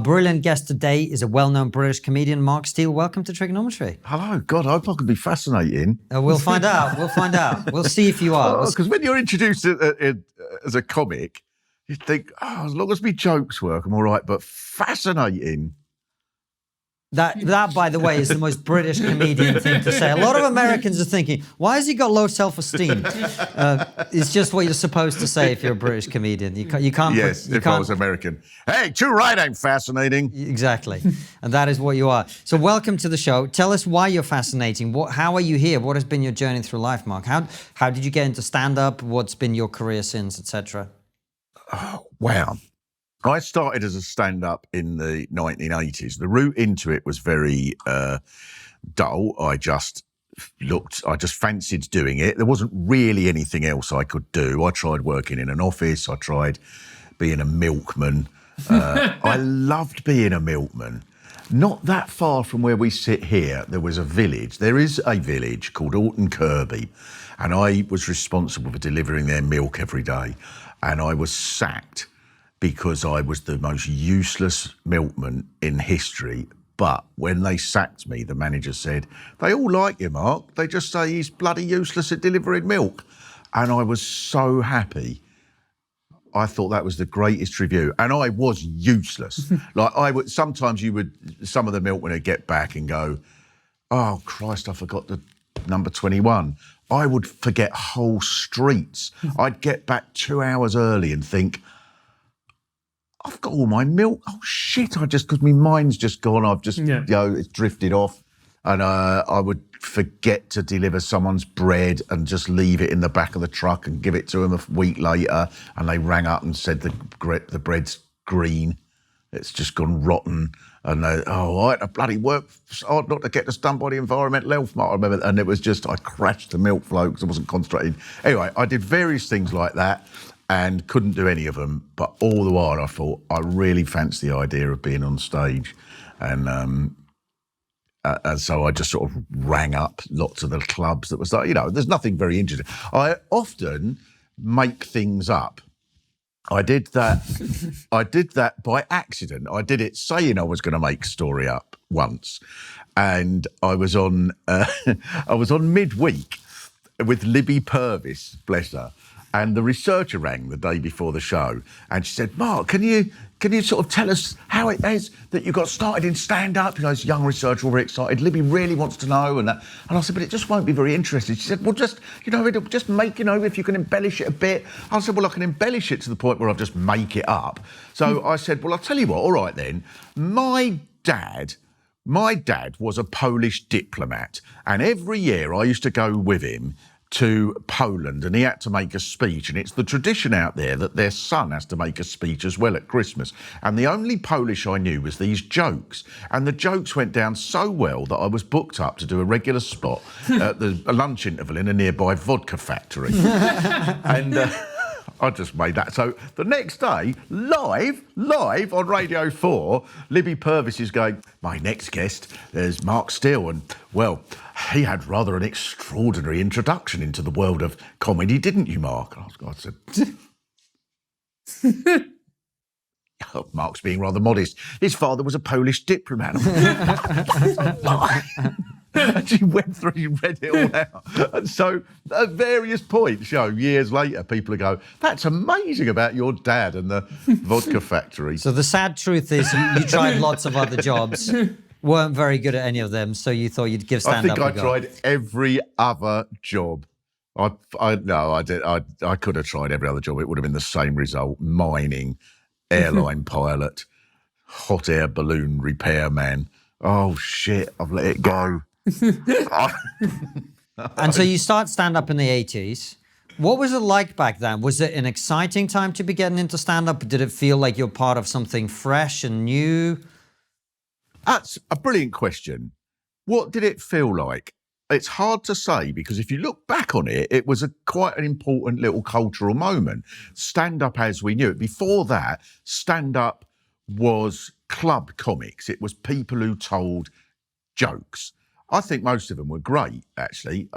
Brilliant guest today is a well-known British comedian, Mark Steele. Welcome to TRIGGERnometry. Hello. God, I hope I can be fascinating. We'll find out. We'll find out. We'll see if you are. Because when you're introduced as a comic, you think, as long as my jokes work, I'm all right. But fascinating. That, by the way, is the most British comedian thing to say. A lot of Americans are thinking, why has he got low self-esteem? It's just what you're supposed to say if you're a British comedian. You can't. Yes, if I was American. Hey, too right, I'm fascinating. Exactly. And that is what you are. So welcome to the show. Tell us why you're fascinating. How are you here? What has been your journey through life, Mark? How did you get into stand-up? What's been your career since, etc.? Oh, wow. I started as a stand-up in the 1980s. The route into it was very dull. I just fancied doing it. There wasn't really anything else I could do. I tried working in an office. I tried being a milkman. I loved being a milkman. Not that far from where we sit here, there was a village. There is a village called Alton Kirby, and I was responsible for delivering their milk every day. And I was sacked because I was the most useless milkman in history. But when they sacked me, the manager said, they all like you, Mark. They just say he's bloody useless at delivering milk. And I was so happy. I thought that was the greatest review. And I was useless. Sometimes some of the milkmen would get back and go, oh, Christ, I forgot the number 21. I would forget whole streets. I'd get back 2 hours early and think, I've got all my milk. Oh, shit, because my mind's just gone. I've just, it's drifted off. And I would forget to deliver someone's bread and just leave it in the back of the truck and give it to them a week later. And they rang up and said the bread's green. It's just gone rotten. And I had to bloody work hard not to get this done by the Environmental Health Mark. I remember, and it was just, I crashed the milk flow because I wasn't concentrating. Anyway, I did various things like that and couldn't do any of them. But all the while I thought, I really fancy the idea of being on stage. And so I just sort of rang up lots of the clubs that was like, there's nothing very interesting. I often make things up. I did that by accident. I did it saying I was going to make a story up once. And I was on midweek with Libby Purvis, bless her. And the researcher rang the day before the show and she said, Mark, can you sort of tell us how it is that you got started in stand-up? This young researcher, all very excited. Libby really wants to know. And I said, but it just won't be very interesting. She said, well, it'll just make, if you can embellish it a bit. I said, well, I can embellish it to the point where I'll just make it up. So I said, well, I'll tell you what, all right then. My dad was a Polish diplomat. And every year I used to go with him to Poland and he had to make a speech, and it's the tradition out there that their son has to make a speech as well at Christmas. And the only Polish I knew was these jokes, and the jokes went down so well that I was booked up to do a regular spot at a lunch interval in a nearby vodka factory. And I just made that. So the next day, live on Radio 4, Libby Purvis is going, my next guest is Mark Steele. And, well, he had rather an extraordinary introduction into the world of comedy, didn't you, Mark? I said, Mark's being rather modest. His father was a Polish diplomat. And she went through, she read it all out. And so at various points, years later, people go, that's amazing about your dad and the vodka factory. So the sad truth is you tried lots of other jobs, weren't very good at any of them, so you thought you'd give stand-up a go. I think I tried every other job. I could have tried every other job. It would have been the same result. Mining, airline pilot, hot air balloon repairman. Oh, shit, I've let it go. And so you start stand-up in the 80s. What was it like back then? Was it an exciting time to be getting into stand-up? Did it feel like you're part of something fresh and new? That's a brilliant question. What did it feel like? It's hard to say, because if you look back on it, it was quite an important little cultural moment. Stand-up as we knew it. Before that, stand-up was club comics. It was people who told jokes. I think most of them were great, actually.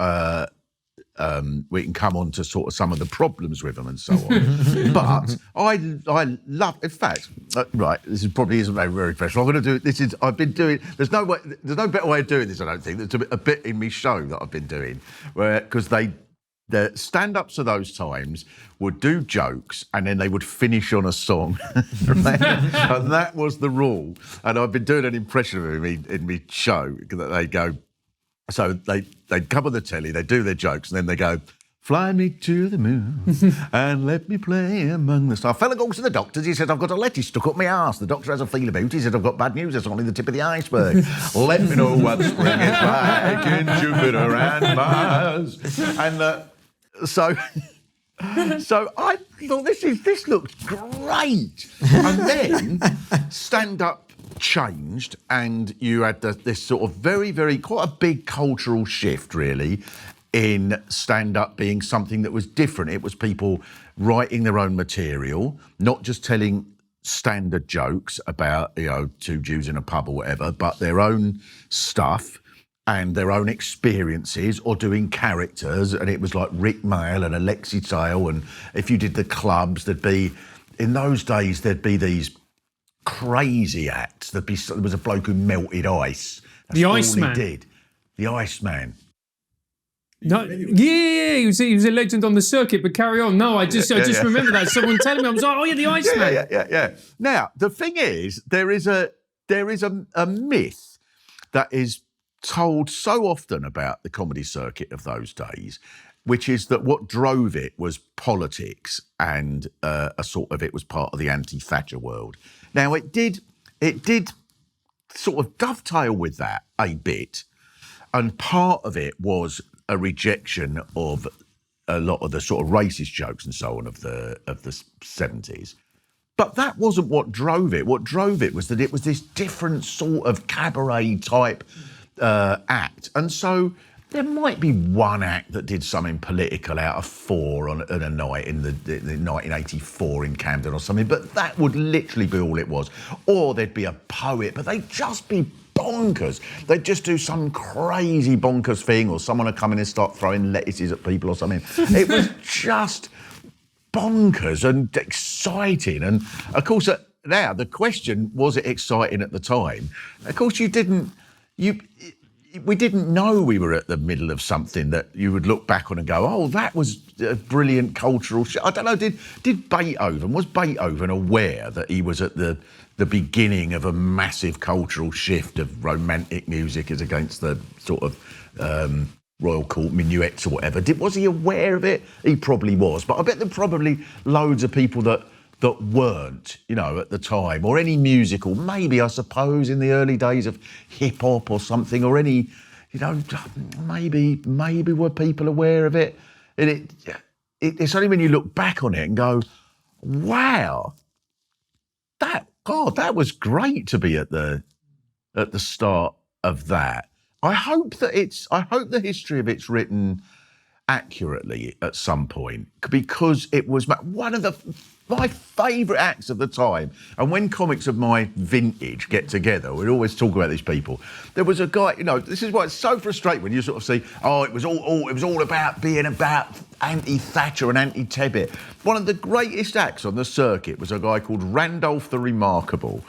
we can come on to sort of some of the problems with them and so on. But I love, in fact, right, this is probably isn't very, very professional. I'm going to do, I've been doing, there's no better way of doing this, I don't think. There's a bit in me show that I've been doing, because the stand-ups of those times would do jokes and then they would finish on a song. Right? And that was the rule. And I've been doing an impression of it in me show, that they go, so they'd come on the telly, they do their jokes, and then they go, fly me to the moon and let me play among the stars. Fella goes to the doctors, he said, I've got a lettuce stuck up my arse. The doctor has a feel about it, he said, I've got bad news, it's only the tip of the iceberg. Let me know what spring is like in Jupiter and Mars. And so I thought, this looks great. And then stand-up changed, and you had this sort of very, very, quite a big cultural shift, really, in stand-up being something that was different. It was people writing their own material, not just telling standard jokes about, two Jews in a pub or whatever, but their own stuff and their own experiences, or doing characters. And it was like Rick Mail and Alexi Tail, and if you did the clubs, in those days, there'd be these crazy acts. There was a bloke who melted ice. That's the all Iceman. he did. The Iceman. No, yeah, he was a legend on the circuit. But carry on. No, I just remember that. Someone telling me, I was like, oh yeah, the Iceman. Yeah. Now the thing is, there is a myth that is told so often about the comedy circuit of those days, which is that what drove it was politics, and it was part of the anti-Thatcher world. Now it did sort of dovetail with that a bit, and part of it was a rejection of a lot of the sort of racist jokes and so on of the 70s. But that wasn't what drove it. What drove it was that it was this different sort of cabaret type act. And so there might be one act that did something political out of four on a night in the 1984 in Camden or something, but that would literally be all it was. Or there'd be a poet, but they'd just be bonkers. They'd just do some crazy bonkers thing, or someone would come in and start throwing lettuces at people or something. It was just bonkers and exciting. And of course, now the question, was it exciting at the time? Of course, we didn't know we were at the middle of something that you would look back on and go, oh, that was a brilliant cultural I don't know, was Beethoven aware that he was at the beginning of a massive cultural shift of romantic music as against the sort of Royal Court minuets or whatever? Was he aware of it? He probably was, but I bet there were probably loads of people that weren't, at the time, or any musical, maybe, I suppose, in the early days of hip-hop or something, or any, maybe were people aware of it? And it's only when you look back on it and go, wow, that was great to be at the start of that. I hope the history of it's written accurately at some point, because it was one of my favourite acts of the time. And when comics of my vintage get together, we'd always talk about these people. There was a guy, this is why it's so frustrating when you sort of see, it was all about being about anti-Thatcher and anti-Tebbit. One of the greatest acts on the circuit was a guy called Randolph the Remarkable,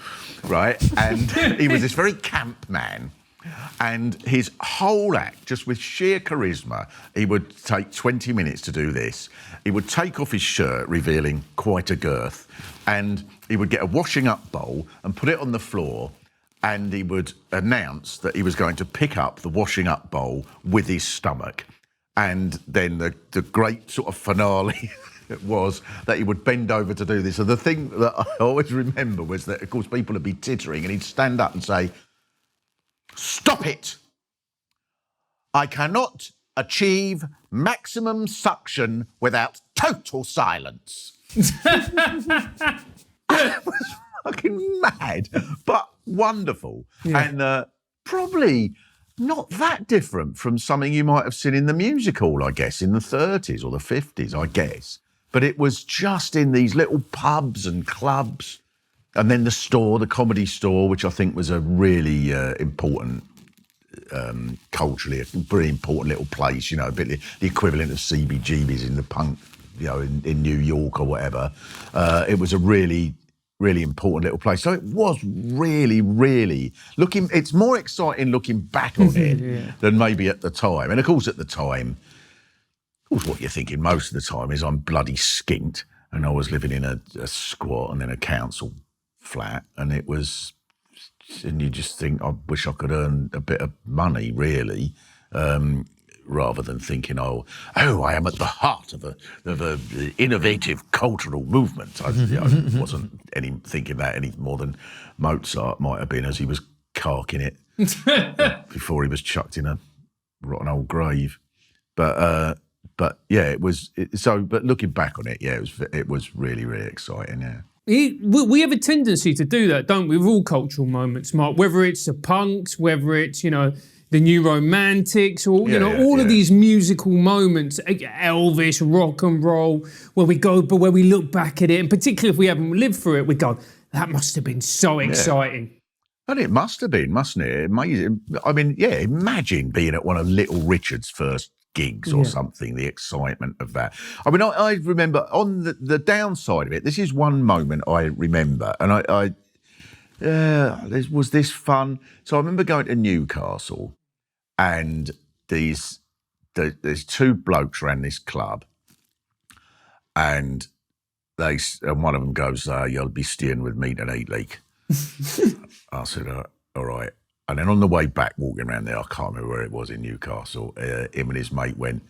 right? And he was this very camp man. And his whole act, just with sheer charisma, he would take 20 minutes to do this. He would take off his shirt, revealing quite a girth, and he would get a washing up bowl and put it on the floor, and he would announce that he was going to pick up the washing up bowl with his stomach. And then the great sort of finale was that he would bend over to do this. And the thing that I always remember was that, of course, people would be tittering, and he'd stand up and say, "Stop it! I cannot achieve maximum suction without total silence." It was fucking mad, but wonderful. Yeah. And probably not that different from something you might have seen in the music hall, I guess, in the 30s or the 50s, I guess. But it was just in these little pubs and clubs. And then the Comedy Store, which I think was a really important culturally a very important little place, a bit the equivalent of CBGB's in the punk, in New York or whatever. It was a really, really important little place. So it was really, really it's more exciting looking back on it than maybe at the time. And of course, at the time, what you're thinking most of the time is I'm bloody skint, and I was living in a squat and then a council flat, and you just think, I wish I could earn a bit of money, really, rather than thinking, I am at the heart of a innovative cultural movement. I wasn't thinking that any more than Mozart might have been, as he was carking it before he was chucked in a rotten old grave. But yeah, it was. But looking back on it, yeah, it was really, really exciting. Yeah. We have a tendency to do that, don't we, with all cultural moments, Mark? Whether it's the punks, whether it's the new romantics, or all of these musical moments, Elvis, rock and roll, where we look back at it, and particularly if we haven't lived through it, we go, that must have been so exciting. And it must have been, mustn't it? Amazing. I mean, yeah, imagine being at one of Little Richard's first gigs or something, the excitement of that. I mean, I remember on the downside of it, this is one moment I remember, and was this fun? So I remember going to Newcastle, and there's two blokes ran this club, and one of them goes, "You'll be staying with me tonight, like." I said, "All right." And then on the way back, walking around there, I can't remember where it was in Newcastle, him and his mate went,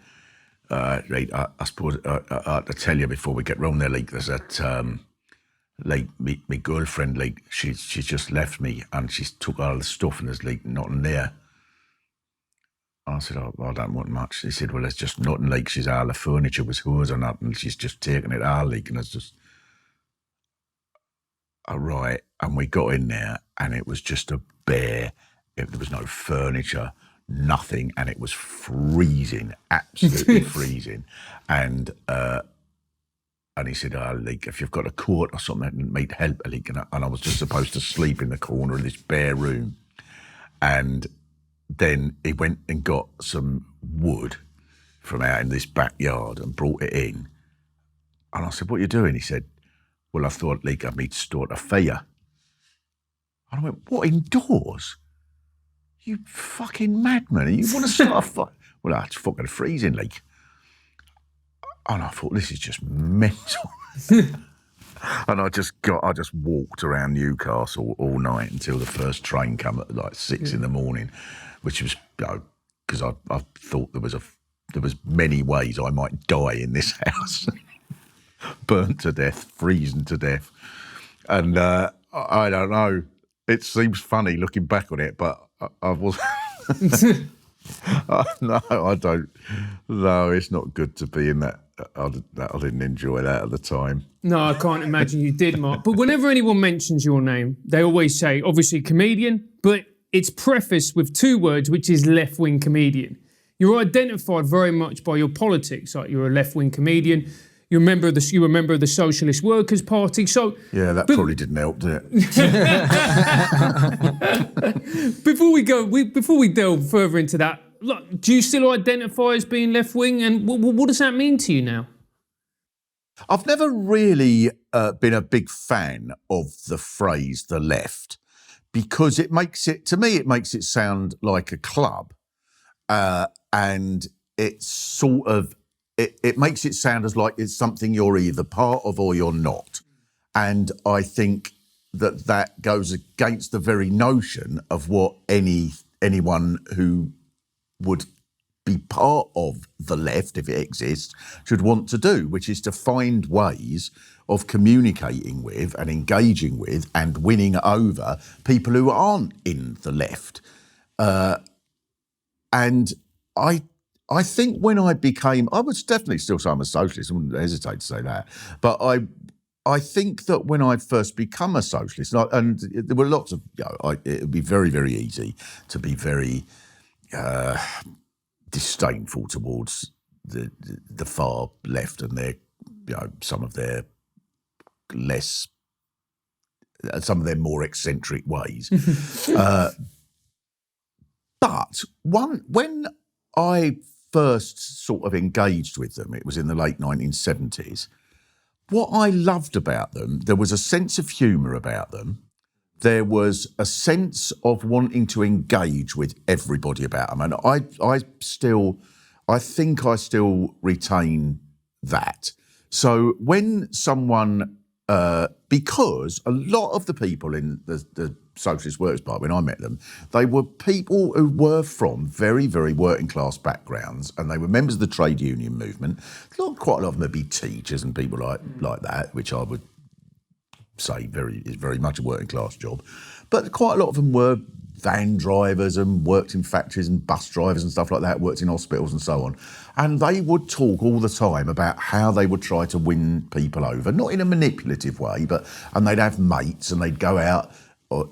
right, I suppose I have to tell you before we get round there, like, there's that, like, my girlfriend, like, she's just left me and she's took all the stuff and there's, like, nothing there. I said, I don't want much. He said, well, there's just nothing, like, all the furniture was hers or nothing, she's just taken it all, like, and it's just... All right, and we got in there, and it was just a bare. There was no furniture, nothing, and it was freezing, absolutely freezing. And he said, like, if you've got a coat or something that might help, like, and I was just supposed to sleep in the corner of this bare room. And then he went and got some wood from out in this backyard and brought it in. And I said, what are you doing? He said, well, I thought, like, I'd start a fire. And I went, what, indoors? You fucking madman. You want to start a fire? Well, it's fucking freezing, like. And I thought, this is just mental. And I just walked around Newcastle all night until the first train came at like 6 in the morning, which was, because I thought there was many ways I might die in this house. Burnt to death, freezing to death. And I don't know. It seems funny looking back on it, but I was... No, I don't. No, it's not good to be in that. I didn't enjoy that at the time. No, I can't imagine you did, Mark. But whenever anyone mentions your name, they always say, obviously, comedian, but it's prefaced with two words, which is left-wing comedian. You're identified very much by your politics, like you're a left-wing comedian. You were a member of the Socialist Workers' Party. So yeah, that probably didn't help, did it? Before we delve further into that, look, do you still identify as being left wing, and what does that mean to you now? I've never really been a big fan of the phrase "the left" because it makes it sound like a club, and it's sort of. It makes it sound as like it's something you're either part of or you're not. And I think that goes against the very notion of what anyone who would be part of the left, if it exists, should want to do, which is to find ways of communicating with and engaging with and winning over people who aren't in the left. And I think when I would definitely still say I'm a socialist. I wouldn't hesitate to say that. But I think that when I first become a socialist, and there were lots of, it would be very, very easy to be very disdainful towards the far left and their, some of their more eccentric ways. But when I first sort of engaged with them, it was in the late 1970s, what I loved about them, there was a sense of humour about them. There was a sense of wanting to engage with everybody about them. And I think I still retain that. So when someone, because a lot of the people in the Socialist Workers' Party, when I met them, they were people who were from very, very working class backgrounds, and they were members of the trade union movement. Quite a lot of them would be teachers and people like that, which I would say is very much a working class job. But quite a lot of them were van drivers and worked in factories and bus drivers and stuff like that, worked in hospitals and so on. And they would talk all the time about how they would try to win people over, not in a manipulative way, and they'd have mates and they'd go out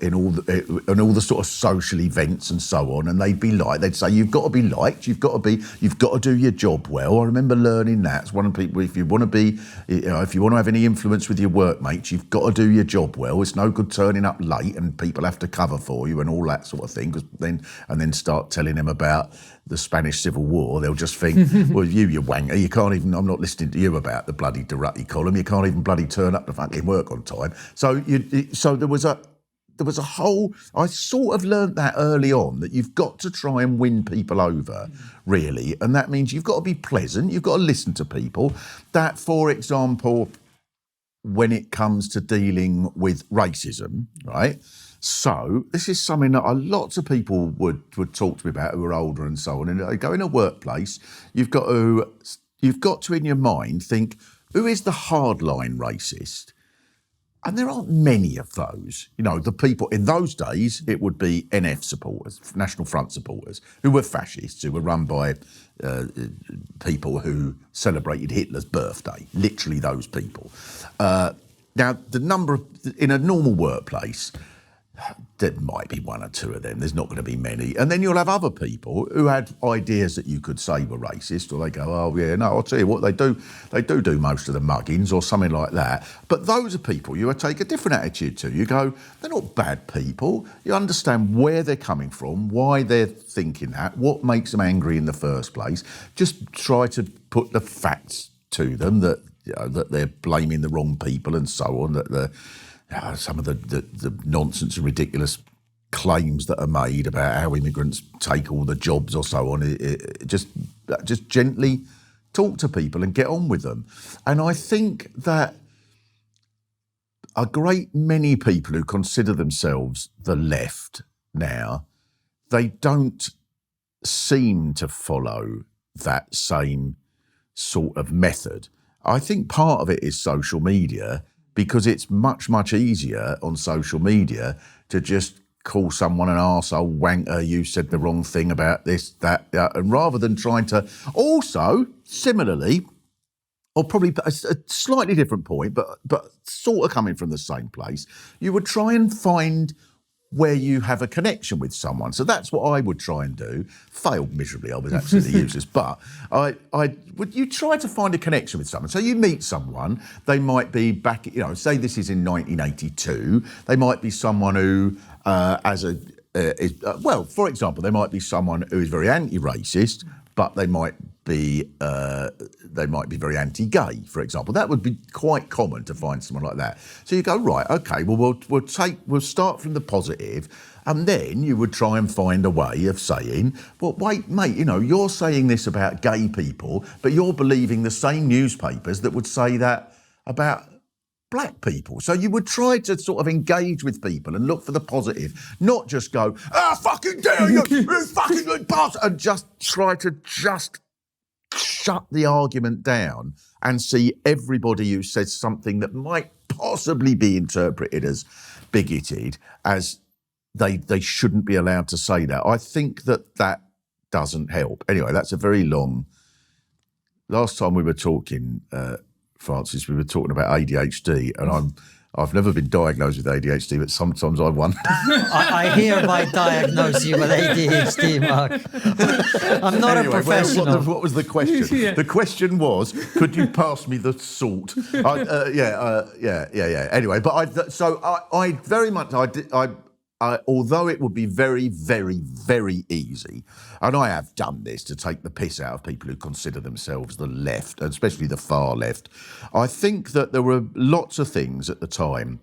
in all the sort of social events and so on, and they'd say, you've got to be liked, you've got to do your job well. I remember learning that. It's one of the people, if you want to have any influence with your workmates, you've got to do your job well. It's no good turning up late and people have to cover for you and all that sort of thing. And then start telling them about the Spanish Civil War, they'll just think, well, you wanker, you can't even, I'm not listening to you about the bloody Durruti column, you can't even bloody turn up to fucking work on time. So there was a whole, I sort of learnt that early on, that you've got to try and win people over, really. And that means you've got to be pleasant, you've got to listen to people. That, for example, when it comes to dealing with racism, right? So this is something that lots of people would talk to me about who are older and so on. And they go in a workplace, you've got to in your mind think, who is the hardline racist? And there aren't many of those. You know, the people in those days, it would be NF supporters, National Front supporters, who were fascists, who were run by people who celebrated Hitler's birthday, literally those people. Now, the number in a normal workplace, there might be one or two of them. There's not going to be many. And then you'll have other people who had ideas that you could say were racist, or they go, oh, yeah, no, I'll tell you what, they do most of the muggings or something like that. But those are people you would take a different attitude to. You go, they're not bad people. You understand where they're coming from, why they're thinking that, what makes them angry in the first place. Just try to put the facts to them that, you know, that they're blaming the wrong people and so on, that some of the nonsense and ridiculous claims that are made about how immigrants take all the jobs or so on, just gently talk to people and get on with them. And I think that a great many people who consider themselves the left now, they don't seem to follow that same sort of method. I think part of it is social media, because it's much, much easier on social media to just call someone an arsehole, wanker, you said the wrong thing about this, that, and rather than trying to also, similarly, or probably a slightly different point, but sort of coming from the same place, you would try and find where you have a connection with someone. So that's what I would try and do. Failed miserably, I was absolutely useless. But you try to find a connection with someone. So you meet someone, they might be back, you know, say this is in 1982, they might be someone who, for example, they might be someone who is very anti-racist, but they might be very anti-gay, for example. That would be quite common to find someone like that. So you go, right, okay, well we'll start from the positive, and then you would try and find a way of saying, well, wait, mate, you know, you're saying this about gay people, but you're believing the same newspapers that would say that about black people. So you would try to sort of engage with people and look for the positive, not just go, fucking dare you, you fucking bastard, and just try to shut the argument down and see everybody who says something that might possibly be interpreted as bigoted as they shouldn't be allowed to say that. I think that doesn't help. Anyway, that's a very long... Last time we were talking... Francis, we were talking about ADHD, and I've never been diagnosed with ADHD, but sometimes I wonder. I hereby diagnose you with ADHD, Mark. I'm not a professional. What was the question? Yeah. The question was, could you pass me the salt? Yeah. Anyway, but I very much, although it would be very, very, very easy, and I have done this to take the piss out of people who consider themselves the left, especially the far left, I think that there were lots of things at the time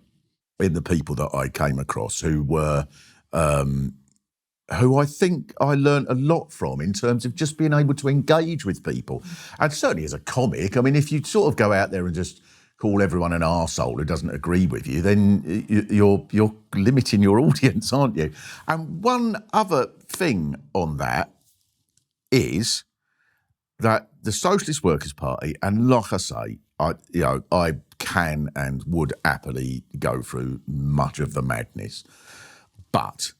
in the people that I came across who were, who I think I learned a lot from in terms of just being able to engage with people. And certainly as a comic, I mean, if you sort of go out there and just call everyone an arsehole who doesn't agree with you, then you're limiting your audience, aren't you? And one other thing on that is that the Socialist Workers' Party, and like I say, I can and would happily go through much of the madness. But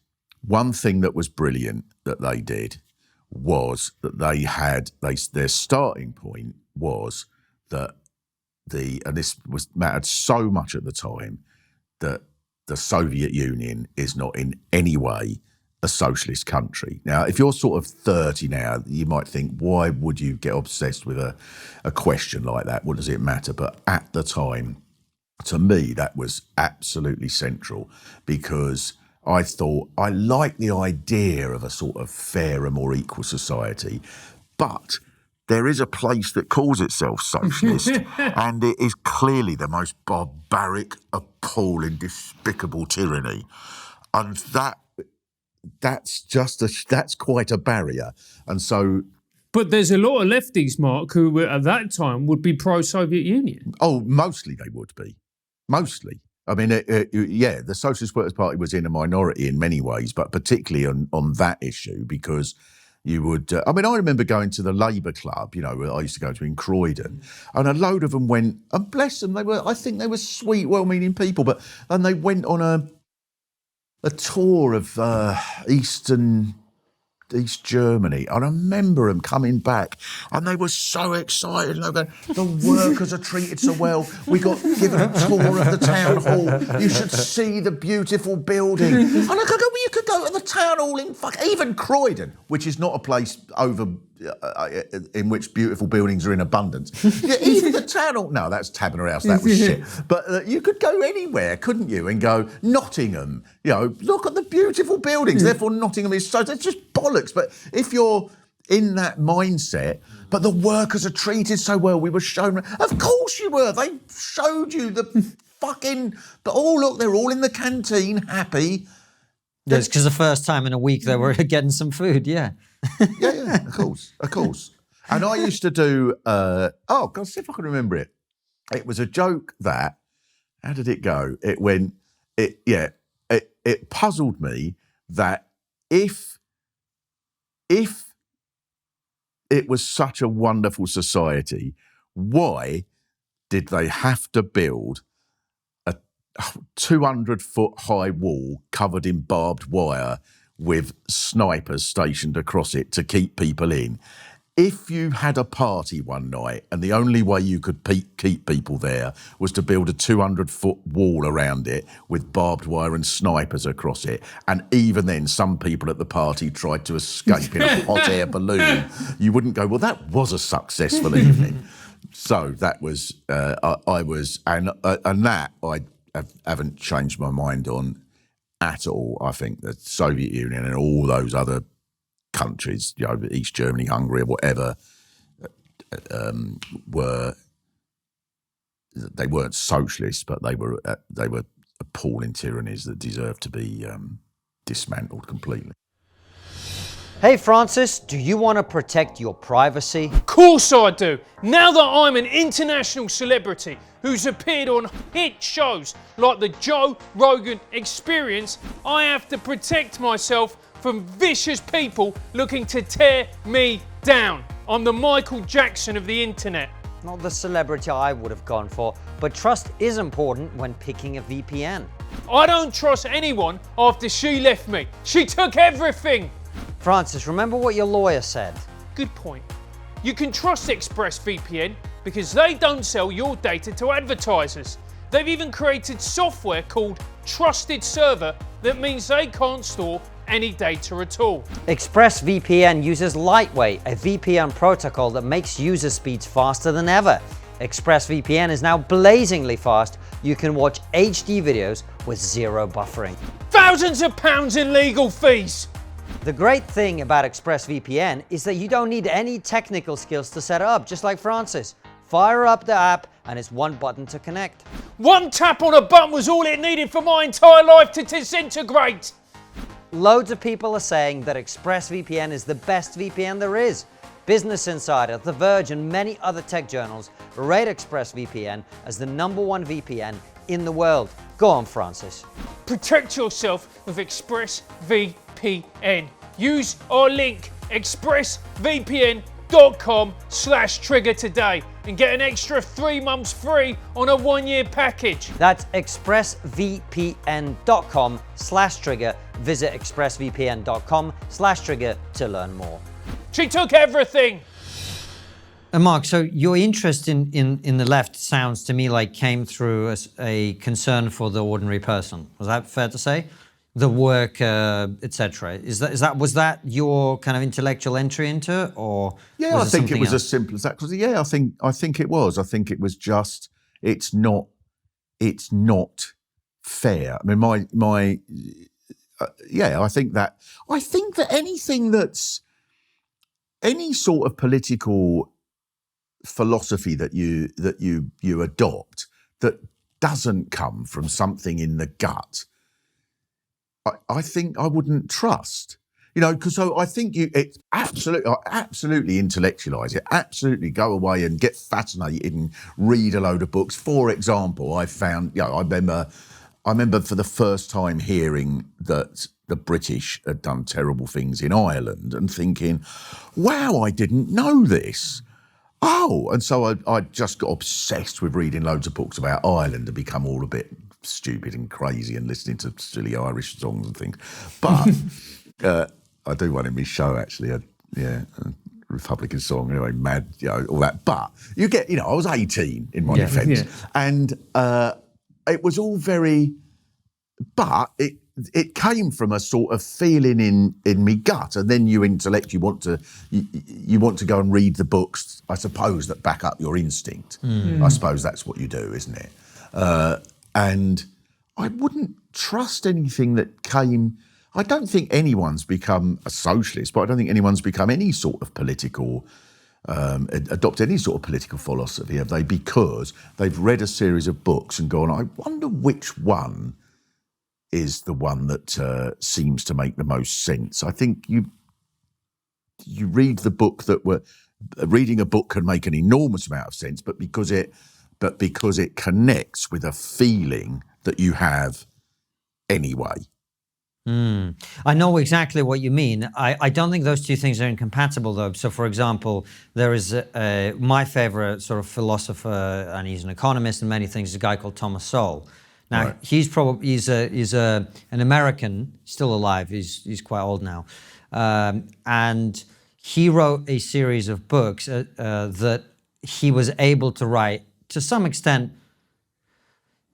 one thing that was brilliant that they did was that they had, their starting point was that and this mattered so much at the time, that the Soviet Union is not in any way a socialist country. Now, if you're sort of 30 now, you might think, why would you get obsessed with a question like that? What does it matter? But at the time, to me, that was absolutely central, because I thought I liked the idea of a sort of fairer, more equal society, but there is a place that calls itself socialist, and it is clearly the most barbaric, appalling, despicable tyranny, and that's quite a barrier. And so, but there's a lot of lefties, Mark, who at that time would be pro-Soviet Union. Oh, mostly they would be, mostly. I mean, yeah, the Socialist Workers' Party was in a minority in many ways, but particularly on that issue, because you would, I mean, I remember going to the Labour Club, you know, I used to go to in Croydon, and a load of them went, and bless them, I think they were sweet, well-meaning people, but then they went on a tour of East Germany. I remember them coming back, and they were so excited. And they were going, the workers are treated so well. We got given a tour of the town hall. You should see the beautiful building. And I could go, well, you could go to the town hall in even Croydon, which is not a place in which beautiful buildings are in abundance. Yeah, even the town hall. No, that's Taberner House. That was shit. But you could go anywhere, couldn't you? And go Nottingham. You know, look at the beautiful buildings. Therefore, Nottingham is so. It's just bollocks. But if you're in that mindset, but the workers are treated so well, we were shown. Of course you were. They showed you the fucking. But oh look, they're all in the canteen, happy. It's because the first time in a week they were getting some food, yeah. Yeah, of course. And I used to do, God, see if I can remember it. It was a joke that, how did it go? It puzzled me that if it was such a wonderful society, why did they have to build a 200-foot high wall covered in barbed wire with snipers stationed across it to keep people in? If you had a party one night and the only way you could keep people there was to build a 200-foot wall around it with barbed wire and snipers across it, and even then some people at the party tried to escape in a hot air balloon, you wouldn't go, well, that was a successful evening. So that was, I haven't changed my mind on at all. I think the Soviet Union and all those other countries, you know, East Germany, Hungary, or whatever, they weren't socialist, but they were appalling tyrannies that deserved to be dismantled completely. Hey Francis, do you want to protect your privacy? Of course I do. Now that I'm an international celebrity who's appeared on hit shows like the Joe Rogan Experience, I have to protect myself from vicious people looking to tear me down. I'm the Michael Jackson of the internet. Not the celebrity I would have gone for, but trust is important when picking a VPN. I don't trust anyone after she left me. She took everything. Francis, remember what your lawyer said. Good point. You can trust ExpressVPN because they don't sell your data to advertisers. They've even created software called Trusted Server that means they can't store any data at all. ExpressVPN uses Lightweight, a VPN protocol that makes user speeds faster than ever. ExpressVPN is now blazingly fast. You can watch HD videos with zero buffering. Thousands of pounds in legal fees. The great thing about ExpressVPN is that you don't need any technical skills to set it up, just like Francis. Fire up the app and it's one button to connect. One tap on a button was all it needed for my entire life to disintegrate. Loads of people are saying that ExpressVPN is the best VPN there is. Business Insider, The Verge, and many other tech journals rate ExpressVPN as the #1 VPN in the world. Go on, Francis. Protect yourself with ExpressVPN. Use our link, expressvpn.com/trigger today and get an extra 3 months free on a 1-year package. That's expressvpn.com/trigger. Visit expressvpn.com/trigger to learn more. She took everything. And Mark, so your interest in the left sounds to me like came through as a concern for the ordinary person. Was that fair to say? The worker, etc. Was that your kind of intellectual entry into it, or yeah, was I think it was else? as simple as that. Because I think it was. I think it was just it's not fair. I mean, I think that anything that's any sort of political philosophy that you adopt that doesn't come from something in the gut, I think I wouldn't trust. Because I think it's absolutely intellectualise it, absolutely go away and get fascinated and read a load of books. For example, I remember for the first time hearing that the British had done terrible things in Ireland and thinking, wow, I didn't know this. Oh, and so I just got obsessed with reading loads of books about Ireland and become all a bit stupid and crazy and listening to silly Irish songs and things. But I do one in my show, actually. A Republican song, anyway, mad, all that. But you get, I was 18 in my defence. Yeah. And it was all very, but it came from a sort of feeling in me gut, and then you intellect. You want to go and read the books, I suppose, that back up your instinct. I suppose that's what you do, isn't it? And I wouldn't trust anything that came. I don't think anyone's become a socialist, but I don't think anyone's become any sort of political. Adopt any sort of political philosophy, have they? Because they've read a series of books and gone, I wonder which one is the one that seems to make the most sense. I think you read the book reading a book can make an enormous amount of sense, but because it connects with a feeling that you have anyway. I know exactly what you mean. I don't think those two things are incompatible, though. So, for example, there is my favorite sort of philosopher, and he's an economist and many things, is a guy called Thomas Sowell. Now, right. He's an American, still alive. He's quite old now, and he wrote a series of books that he was able to write to some extent.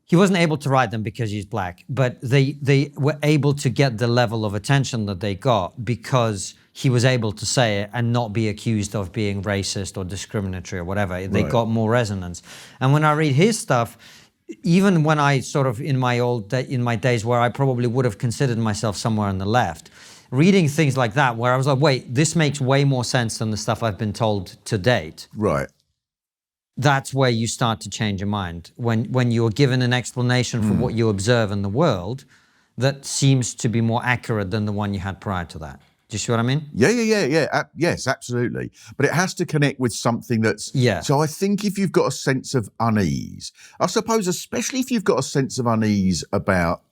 He wasn't able to write them because he's black, but they were able to get the level of attention that they got because he was able to say it and not be accused of being racist or discriminatory or whatever. Right. They got more resonance. And when I read his stuff, even when I sort of in my days where I probably would have considered myself somewhere on the left, reading things like that where I was like, wait, this makes way more sense than the stuff I've been told to date. Right. That's where you start to change your mind. When you're given an explanation for what you observe in the world that seems to be more accurate than the one you had prior to that. Do you see what I mean? Yeah. Yes, absolutely. But it has to connect with something that's... Yeah. So I think if you've got a sense of unease, I suppose especially if you've got a sense of unease about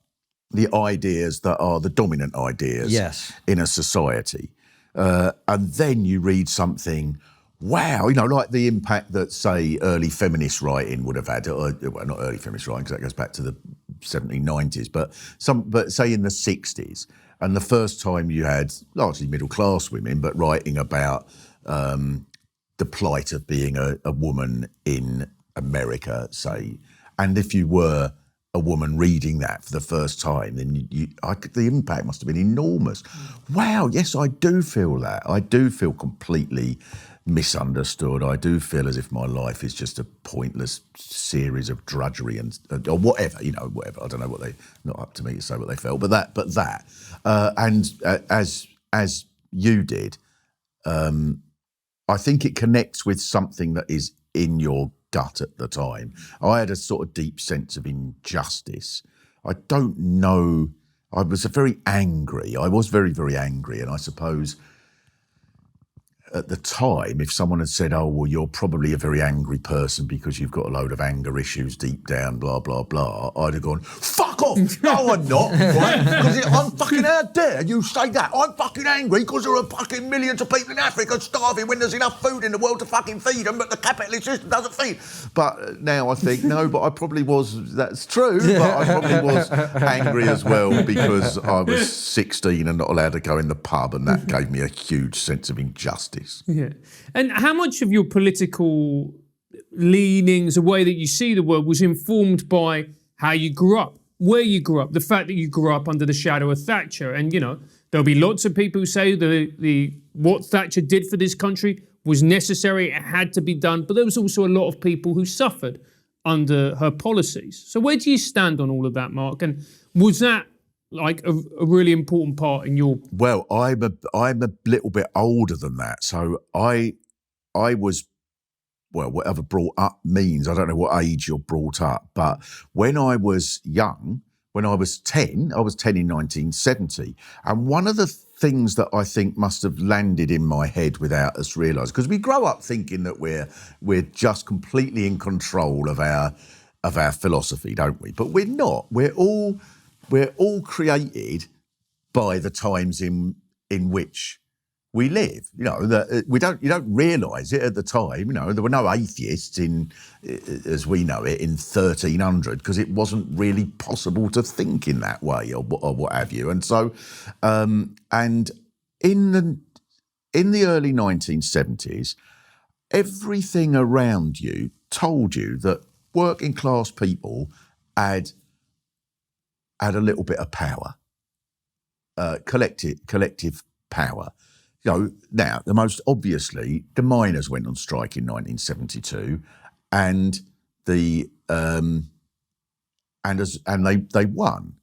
the ideas that are the dominant ideas in a society, and then you read something... Wow, like the impact that, say, early feminist writing would have had, well, not early feminist writing because that goes back to the 1790s, but say in the 60s, and the first time you had largely middle-class women, but writing about the plight of being a woman in America, say, and if you were a woman reading that for the first time, then the impact must have been enormous. Wow, yes, I do feel that. I do feel completely misunderstood. I do feel as if my life is just a pointless series of drudgery and or whatever, whatever. I don't know what not up to me to say what they felt, but that, as you did, I think it connects with something that is in your gut at the time. I had a sort of deep sense of injustice. I don't know. I was very angry. I was very, very angry, and I suppose at the time, if someone had said, "Oh, well, you're probably a very angry person because you've got a load of anger issues deep down, blah, blah, blah," I'd have gone, "Fuck off! No, I'm not, right? Because I'm fucking, how dare you say that? I'm fucking angry because there are fucking millions of people in Africa starving when there's enough food in the world to fucking feed them, but the capitalist system doesn't feed." But now I think, no, but I probably was, that's true, but I probably was angry as well because I was 16 and not allowed to go in the pub, and that gave me a huge sense of injustice. Yeah. And how much of your political leanings, the way that you see the world, was informed by how you grew up, where you grew up, the fact that you grew up under the shadow of Thatcher? And, there'll be lots of people who say what Thatcher did for this country was necessary, it had to be done, but there was also a lot of people who suffered under her policies. So where do you stand on all of that, Mark? And was that like a really important part in your... Well, I'm a little bit older than that. So I was, well, whatever brought up means, I don't know what age you're brought up, but when I was young, when I was 10 in 1970, and one of the things that I think must have landed in my head without us realising, because we grow up thinking that we're just completely in control of our philosophy, don't we? But we're not. We're all created by the times in which we live. You don't realise it at the time. There were no atheists as we know it, in 1300, because it wasn't really possible to think in that way or what have you. And so, and in the early 1970s, everything around you told you that working class people had a little bit of power, collective power. Now, the most obviously, the miners went on strike in 1972, and they won,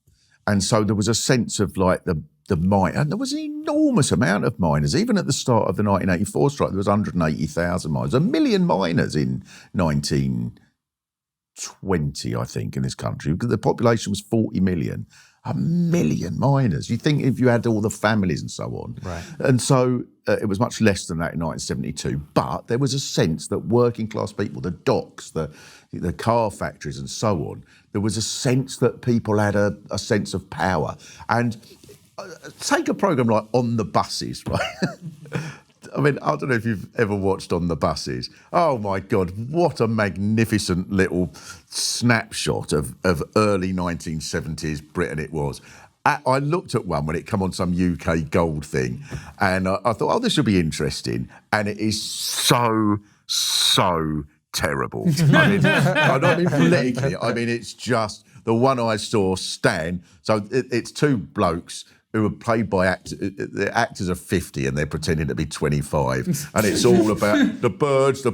and so there was a sense of like the mine, and there was an enormous amount of miners. Even at the start of the 1984 strike, there was 180,000 miners, 1 million miners in 1920, I think, in this country, because the population was 40 million. 1 million miners. You think if you had all the families and so on. Right. And so it was much less than that in 1972. But there was a sense that working class people, the docks, the car factories and so on, there was a sense that people had a sense of power. And take a programme like On the Buses, right? I mean, I don't know if you've ever watched On the Buses. Oh, my God, what a magnificent little snapshot of early 1970s Britain it was. I looked at one when it came on some UK gold thing, and I thought, oh, this will be interesting. And it is so terrible. I don't mean politically. I mean, it's just the one I saw, Stan. So it's two blokes who are played by actors. The actors are 50 and they're pretending to be 25. And it's all about the birds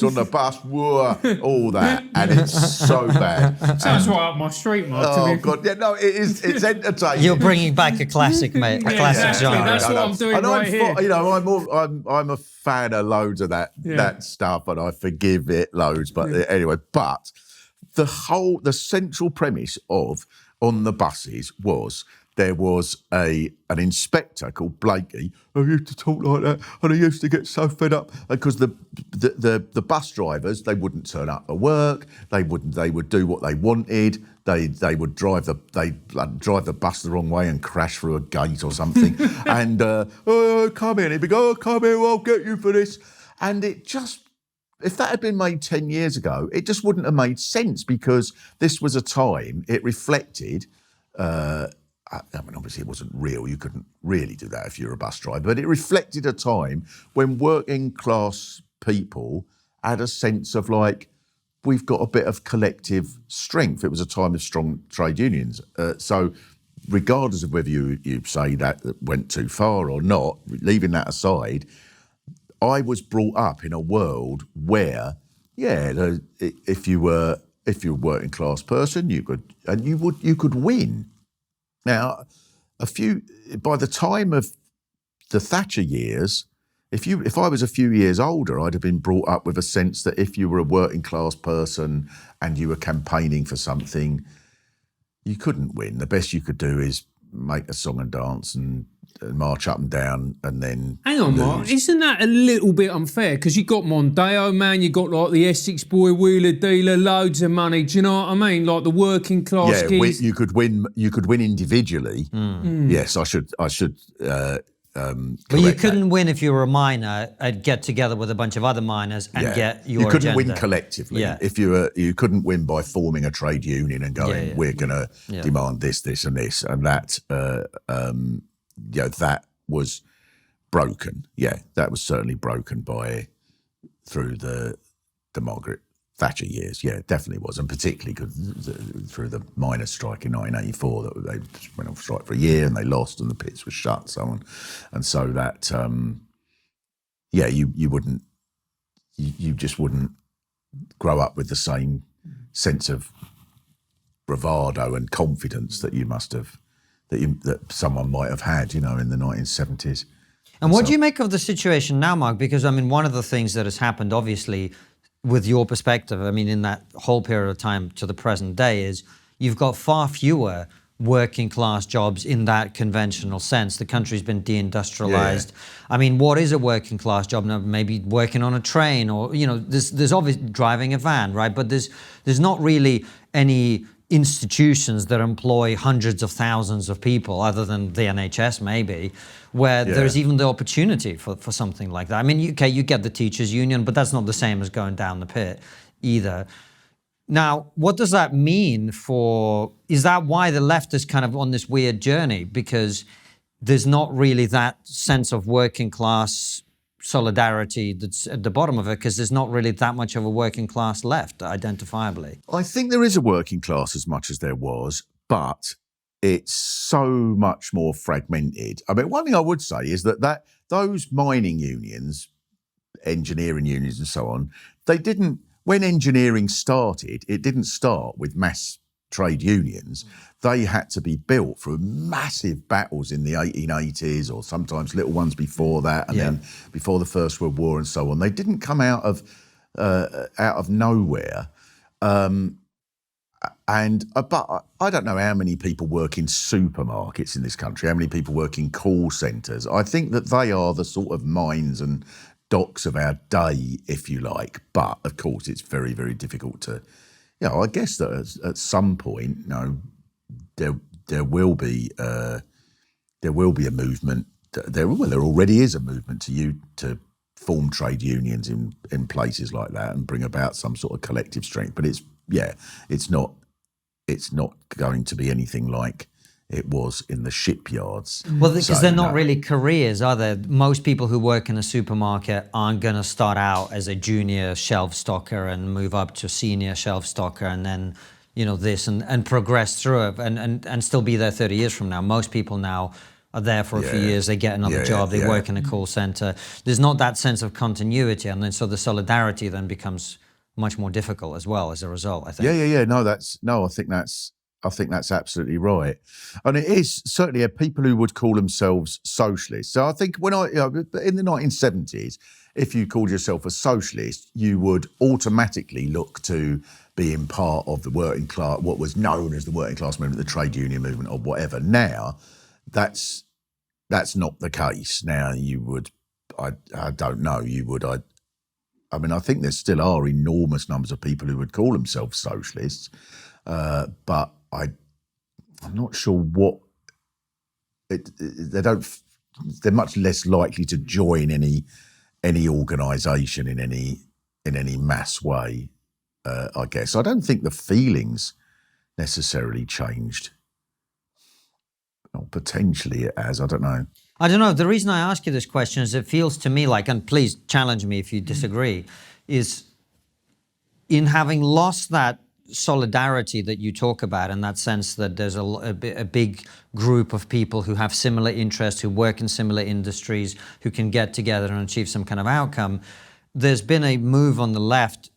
on the bus, whoa, all that. And it's so bad. Sounds right up my street, Mark. Oh, God. Yeah, no, it's entertaining. You're bringing back a classic, mate. A classic genre. That's what I'm doing right here. I'm a fan of loads of that stuff, and I forgive it loads. But anyway, but the central premise of On the Buses was there was an inspector called Blakey who used to talk like that, and he used to get so fed up because the bus drivers, they wouldn't turn up at work. They would do what they wanted. They would drive the bus the wrong way and crash through a gate or something. And come here, and he'd be go, come here, I'll get you for this. And it just, if that had been made 10 years ago, it just wouldn't have made sense, because this was a time, it reflected. I mean, obviously it wasn't real. You couldn't really do that if you were a bus driver. But it reflected a time when working class people had a sense of like, we've got a bit of collective strength. It was a time of strong trade unions. So regardless of whether you say that went too far or not, leaving that aside, I was brought up in a world where, if you were a working class person, you could win. Now, by the time of the Thatcher years, if I was a few years older, I'd have been brought up with a sense that if you were a working class person and you were campaigning for something, you couldn't win. The best you could do is make a song and dance and march up and down and then Hang on, lose. Mark, isn't that a little bit unfair? Because you got Mondeo, man, you got like the Essex boy, wheeler dealer, loads of money. Do you know what I mean? Like the working class kids. You could win individually. Yes, I should. But you couldn't win if you were a miner and get together with a bunch of other miners and get your You couldn't agenda. win collectively. Yeah. If you couldn't win by forming a trade union and going, we're going to demand this, this, and this, and that. That was broken. Yeah, that was certainly broken through the Margaret Thatcher years. Yeah, it definitely was, and particularly through the miners' strike in 1984. That they went on strike for a year and they lost, and the pits were shut, and so on. And so that, you just wouldn't grow up with the same sense of bravado and confidence that you must have. That someone might have had, in the 1970s. And what do you make of the situation now, Mark? Because, I mean, one of the things that has happened, obviously, with your perspective, I mean, in that whole period of time to the present day, is you've got far fewer working class jobs in that conventional sense. The country's been deindustrialized. Yeah. I mean, what is a working class job now? Maybe working on a train or, there's obviously driving a van, right? But there's not really any institutions that employ hundreds of thousands of people other than the NHS maybe, where there's even the opportunity for something like that. I mean, you get the teachers union, but that's not the same as going down the pit either. Now, what does that mean is that why the left is kind of on this weird journey? Because there's not really that sense of working class solidarity that's at the bottom of it, because there's not really that much of a working class left, identifiably. I think there is a working class as much as there was, but it's so much more fragmented. I mean, one thing I would say is that those mining unions, engineering unions and so on, when engineering started, it didn't start with mass trade unions. They had to be built through massive battles in the 1880s, or sometimes little ones before that, and then before the First World War and so on. They didn't come out of nowhere. But I don't know how many people work in supermarkets in this country, how many people work in call centres. I think that they are the sort of mines and docks of our day, if you like. But of course, it's very, very difficult to. I guess that at some point, there will be a movement. There already is a movement to form trade unions in places like that and bring about some sort of collective strength. But it's not going to be anything like it was in the shipyards. Well, because they're not really careers, are they? Most people who work in a supermarket aren't going to start out as a junior shelf stocker and move up to senior shelf stocker and then, this and progress through it and still be there 30 years from now. Most people now are there for a few years, they get another job, they work in a call center. There's not that sense of continuity, and then so the solidarity then becomes much more difficult as well as a result, I think. I think that's absolutely right. And it is certainly people who would call themselves socialists. So I think in the 1970s, if you called yourself a socialist, you would automatically look to being part of the working class, what was known as the working class movement, the trade union movement or whatever. Now, that's not the case. Now you would, I don't know, you would, I mean, I think there still are enormous numbers of people who would call themselves socialists, but I'm not sure what they're much less likely to join any organisation in any mass way. I guess I don't think the feelings necessarily changed. Or potentially it has. I don't know. I don't know. The reason I ask you this question is it feels to me like, and please challenge me if you disagree, is in having lost that solidarity that you talk about, in that sense that there's a big group of people who have similar interests, who work in similar industries, who can get together and achieve some kind of outcome, there's been a move on the left,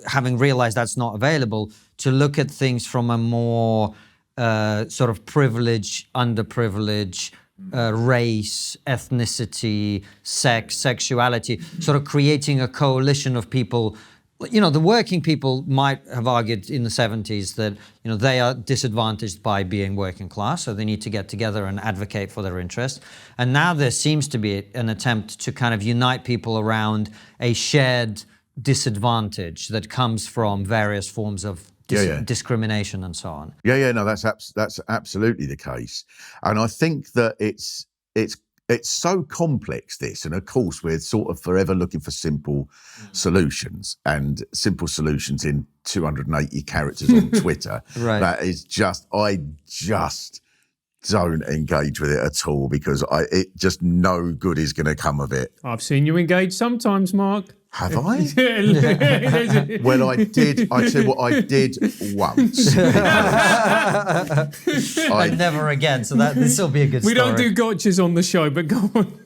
having realized that's not available, to look at things from a more sort of privilege, underprivilege, race, ethnicity, sex, sexuality, sort of creating a coalition of people. You know, the working people might have argued in the 70s that, you know, they are disadvantaged by being working class, so they need to get together and advocate for their interests. And now there seems to be an attempt to kind of unite people around a shared disadvantage that comes from various forms of discrimination and so on. No, that's absolutely the case, and I think that it's so complex, this, and of course we're sort of forever looking for simple solutions, and simple solutions in 280 characters on Twitter. Right. That is I just don't engage with it at all, because it just no good is going to come of it. I've seen you engage sometimes, Mark. Have I? Well, I did. I tell you what, I did once. And never again. So this will be a good story. We don't do gotchas on the show, but go on.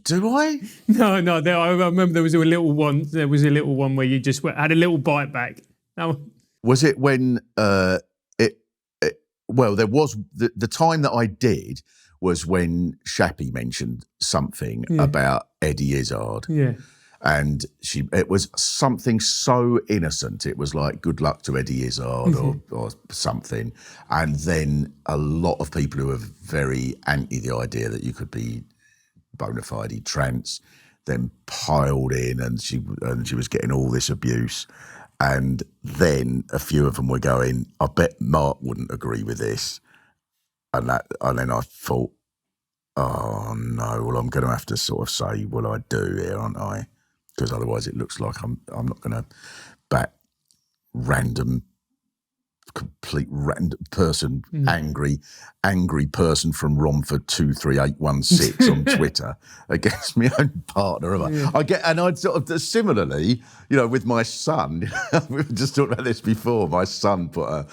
Do I? No. I remember there was a little one. There was a little one where you just had a little bite back. Was it when? Well, there was the time that I did was when Shappy mentioned something about Eddie Izzard. Yeah. And it was something so innocent. It was like, good luck to Eddie Izzard or something. And then a lot of people who were very anti the idea that you could be bona fide trans then piled in, and she was getting all this abuse. And then a few of them were going, I bet Mark wouldn't agree with this. And then I thought, oh no, well, I'm going to have to sort of say, well, I do here, aren't I? Because otherwise it looks like I'm not going to back complete random person, angry person from Romford 23816 on Twitter against my own partner. I'd sort of similarly, you know, with my son. We've just talked about this before. My son put a.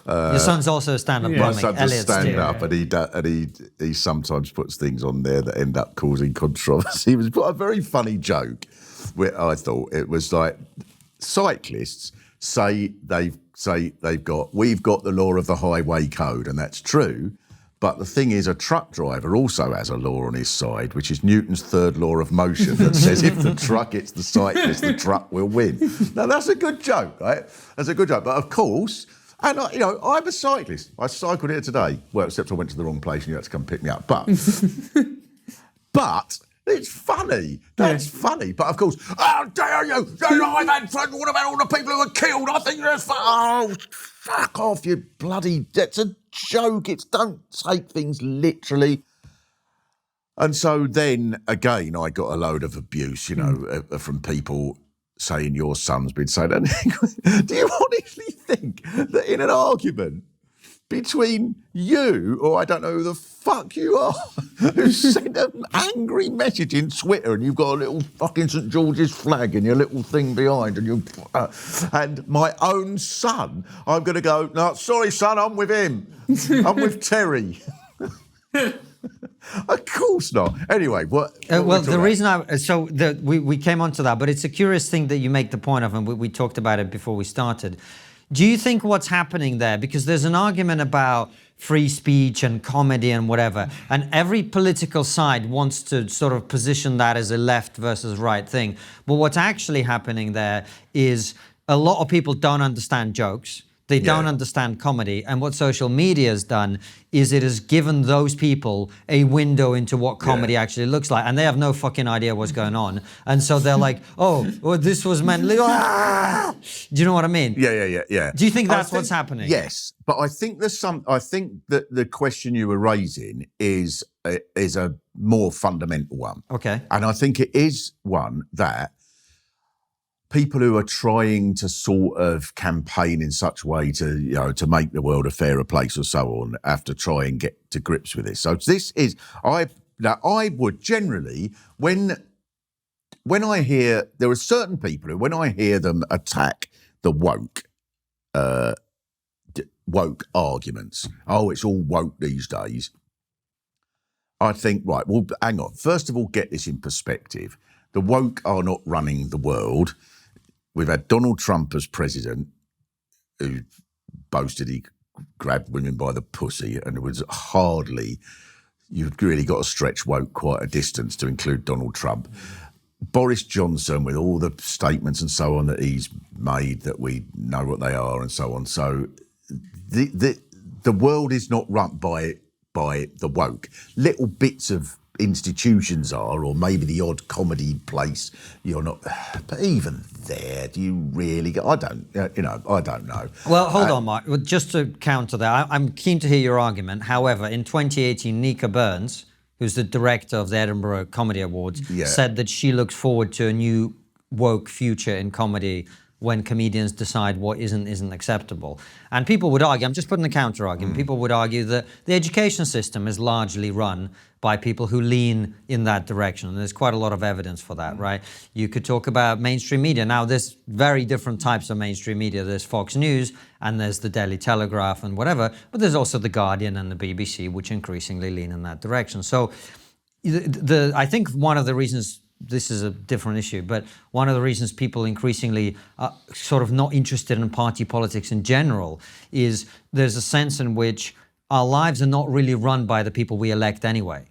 Your son's also a stand-up. My son's a stand-up, and he sometimes puts things on there that end up causing controversy. He was put a very funny joke. Where I thought it was like, cyclists say we've got the law of the highway code, and that's true. But the thing is, a truck driver also has a law on his side, which is Newton's third law of motion, that says if the truck hits the cyclist, the truck will win. Now that's a good joke, right? That's a good joke. But of course, and I'm a cyclist. I cycled here today. Well, except I went to the wrong place and you had to come pick me up. But it's funny. That's funny. But of course, how dare you? I've had fun. What about all the people who were killed? I think that's fun. Oh, fuck off, you bloody... That's a joke. Don't take things literally. And so then, again, I got a load of abuse, from people saying your son's been saying that. Do you honestly think that in an argument between you, or I don't know who the fuck you are, who sent an angry message in Twitter, and you've got a little fucking St George's flag and your little thing behind, and my own son, I'm going to go, no, sorry, son, I'm with him. I'm with Terry. Of course not. Anyway, what the reason we came onto that, but it's a curious thing that you make the point of, and we talked about it before we started. Do you think what's happening there, because there's an argument about free speech and comedy and whatever, and every political side wants to sort of position that as a left versus right thing, but what's actually happening there is a lot of people don't understand jokes. They don't understand comedy. And what social media has done is it has given those people a window into what comedy actually looks like. And they have no fucking idea what's going on. And so they're like, oh, well, this was meant... Ah! Do you know what I mean? Yeah. Do you think that's what's happening? Yes. But I think I think that the question you were raising is a more fundamental one. Okay. And I think it is one that people who are trying to sort of campaign in such a way to make the world a fairer place or so on have to try and get to grips with this. So this is, I would generally, when I hear, there are certain people who, when I hear them attack the woke, woke arguments. Oh, it's all woke these days. I think, right, well, hang on. First of all, get this in perspective. The woke are not running the world. We've had Donald Trump as president, who boasted he grabbed women by the pussy, and it was hardly, you've really got to stretch woke quite a distance to include Donald Trump. Boris Johnson, with all the statements and so on that he's made, that we know what they are and so on. So the world is not run by the woke. Little bits of institutions are, or maybe the odd comedy place you're not. But even there, do you really? I don't know. Well, hold on, Mark. Well, just to counter that, I'm keen to hear your argument. However, in 2018, Nika Burns, who's the director of the Edinburgh Comedy Awards, said that she looks forward to a new woke future in comedy when comedians decide what isn't acceptable. And people would argue, I'm just putting a counter argument, people would argue that the education system is largely run by people who lean in that direction. And there's quite a lot of evidence for that, right? You could talk about mainstream media. Now, there's very different types of mainstream media. There's Fox News and there's the Daily Telegraph and whatever, but there's also the Guardian and the BBC, which increasingly lean in that direction. So I think one of the reasons, this is a different issue, but one of the reasons people increasingly are sort of not interested in party politics in general is there's a sense in which our lives are not really run by the people we elect anyway.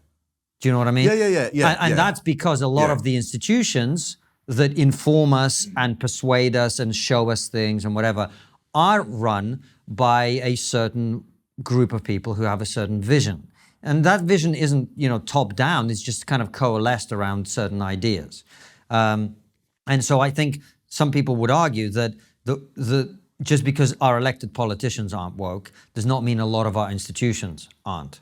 Do you know what I mean? Yeah. And that's because a lot of the institutions that inform us and persuade us and show us things and whatever are run by a certain group of people who have a certain vision. And that vision isn't, top down. It's just kind of coalesced around certain ideas. And so I think some people would argue that just because our elected politicians aren't woke does not mean a lot of our institutions aren't.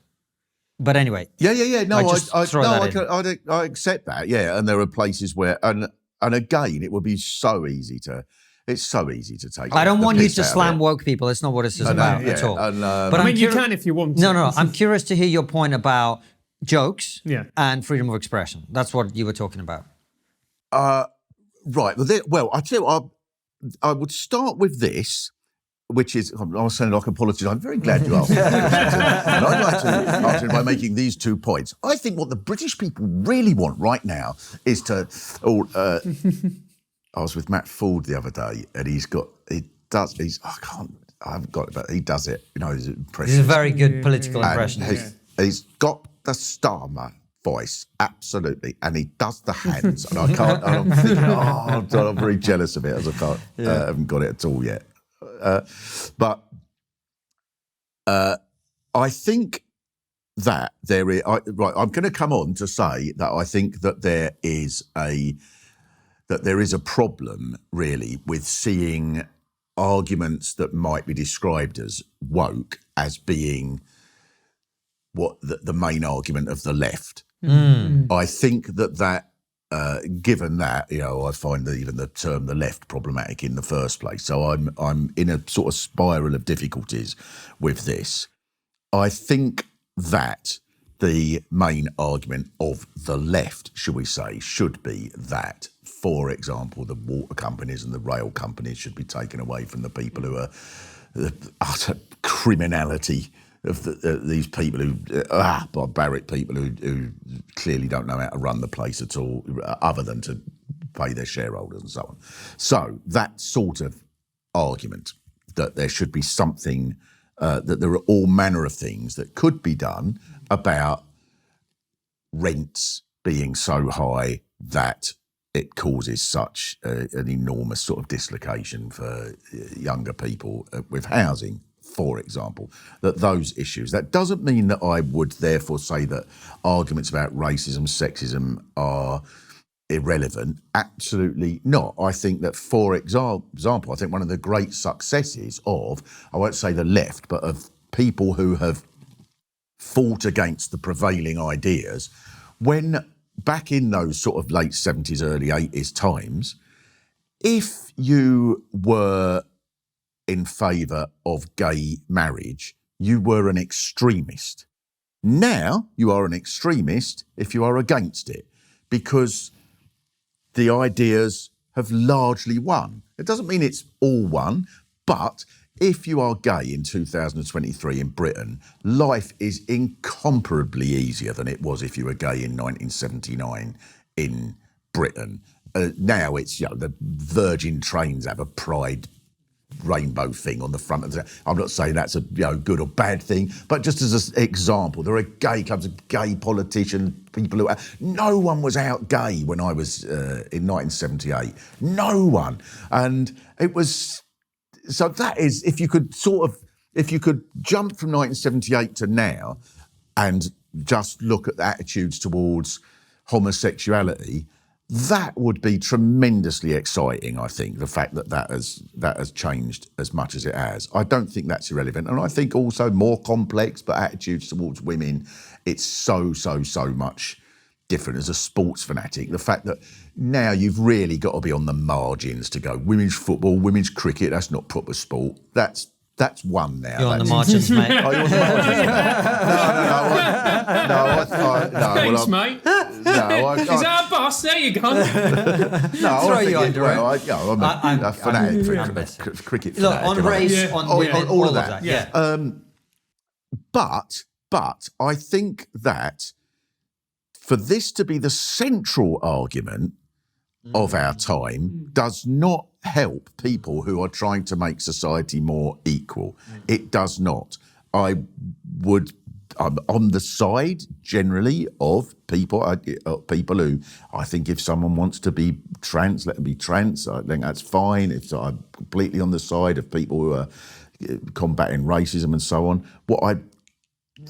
But anyway. Yeah. No, I I accept that. Yeah, and there are places where, and again, it would be so easy to. It's so easy to take. I don't want you to slam woke people. It's not what this is about at all. But I mean, you can if you want to. No. I'm curious to hear your point about jokes and freedom of expression. That's what you were talking about. Right. I tell you, I would start with this, which is, I'm sounding like a politician. I'm very glad you asked. And I'd like to answer it by making these 2 points. I think what the British people really want right now is to. I was with Matt Ford the other day, and he haven't got it, but he does it. His impression. He's a very good political impression. He's got the Starmer voice, absolutely, and he does the hands, and I can't. And I'm thinking, I'm very jealous of it, as I haven't got it at all yet. But I think that there is. I'm going to come on to say that I think that there is a problem, really, with seeing arguments that might be described as woke as being what the main argument of the left. I think that given that, I find that even the term the left problematic in the first place. So I'm in a sort of spiral of difficulties with this. I think that the main argument of the left, shall we say, should be that, for example, the water companies and the rail companies should be taken away from the people who are the utter criminality of these people who barbaric people who clearly don't know how to run the place at all, other than to pay their shareholders and so on. So that sort of argument that there should be something, that there are all manner of things that could be done about rents being so high that it causes such an enormous sort of dislocation for younger people with housing, for example, that those issues. That doesn't mean that I would therefore say that arguments about racism, sexism are irrelevant. Absolutely not. I think that, for example, I think one of the great successes of, I won't say the left, but of people who have fought against the prevailing ideas, when back in those sort of late 70s, early 80s times, if you were in favour of gay marriage, you were an extremist. Now you are an extremist if you are against it, because the ideas have largely won. It doesn't mean it's all won, but if you are gay in 2023 in Britain, life is incomparably easier than it was if you were gay in 1979 in Britain. Now it's, the Virgin trains have a pride rainbow thing on the front of the. I'm not saying that's a good or bad thing, but just as an example, there are gay clubs, gay politicians, people who. No one was out gay when I was in 1978. No one, and it was. So that is, if you could jump from 1978 to now, and just look at the attitudes towards homosexuality. That would be tremendously exciting, I think, the fact that has changed as much as it has. I don't think that's irrelevant. And I think also more complex, but attitudes towards women, it's so much different. As a sports fanatic, the fact that now you've really got to be on the margins to go, women's football, women's cricket, that's not proper sport. That's one now. You're on the margins, mate. Oh, you're on the margins now? Thanks, mate. Is that a bus? There you go. Throw you under it. I'm a fanatic for cricket. Look, on race, on all of that. Yeah. But I think that for this to be the central argument of our time does not help people who are trying to make society more equal. It does not. I'm on the side generally of people who, I think if someone wants to be trans, let them be trans. I think that's fine. I'm completely on the side of people who are combating racism and so on. What I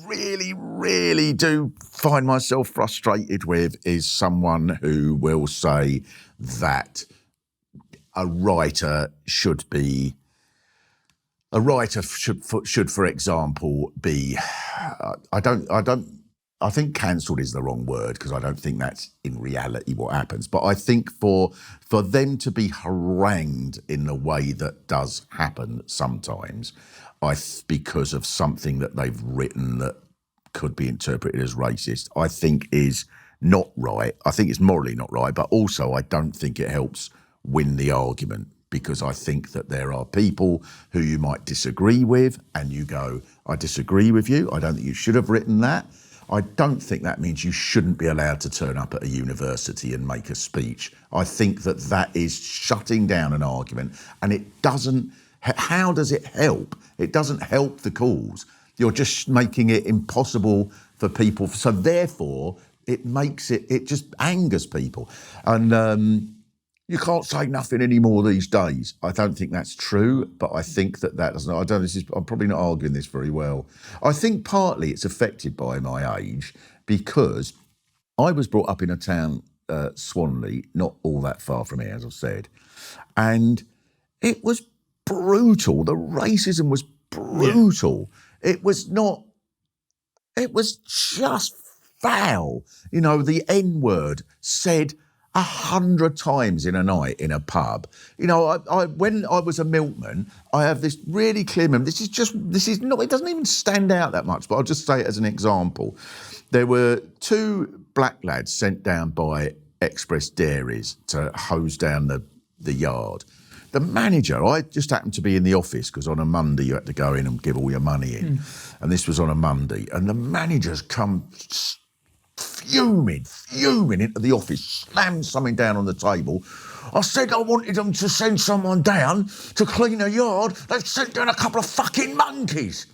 really, really do find myself frustrated with is someone who will say that a writer should, for example, be. I think cancelled is the wrong word because I don't think that's in reality what happens. But I think for them to be harangued in the way that does happen sometimes, because of something that they've written that could be interpreted as racist, I think is not right. I think it's morally not right, but also I don't think it helps win the argument, because I think that there are people who you might disagree with and you go, I disagree with you. I don't think you should have written that. I don't think that means you shouldn't be allowed to turn up at a university and make a speech. I think that is shutting down an argument, and it doesn't. How does it help? It doesn't help the cause. You're just making it impossible for people. So therefore, it just angers people. And you can't say nothing anymore these days. I don't think that's true, but I think that doesn't. I'm probably not arguing this very well. I think partly it's affected by my age, because I was brought up in a town, Swanley, not all that far from here, as I've said, and it was brutal. The racism was brutal. Yeah. It was just foul. The N-word said 100 times in a night in a pub. When I was a milkman, I have this really clear memory. It doesn't even stand out that much, but I'll just say it as an example. There were 2 black lads sent down by Express Dairies to hose down the yard. The manager, I just happened to be in the office because on a Monday you had to go in and give all your money in. And this was on a Monday. And the manager's come fuming into the office, slammed something down on the table. I said I wanted them to send someone down to clean a yard. They've sent down a couple of fucking monkeys.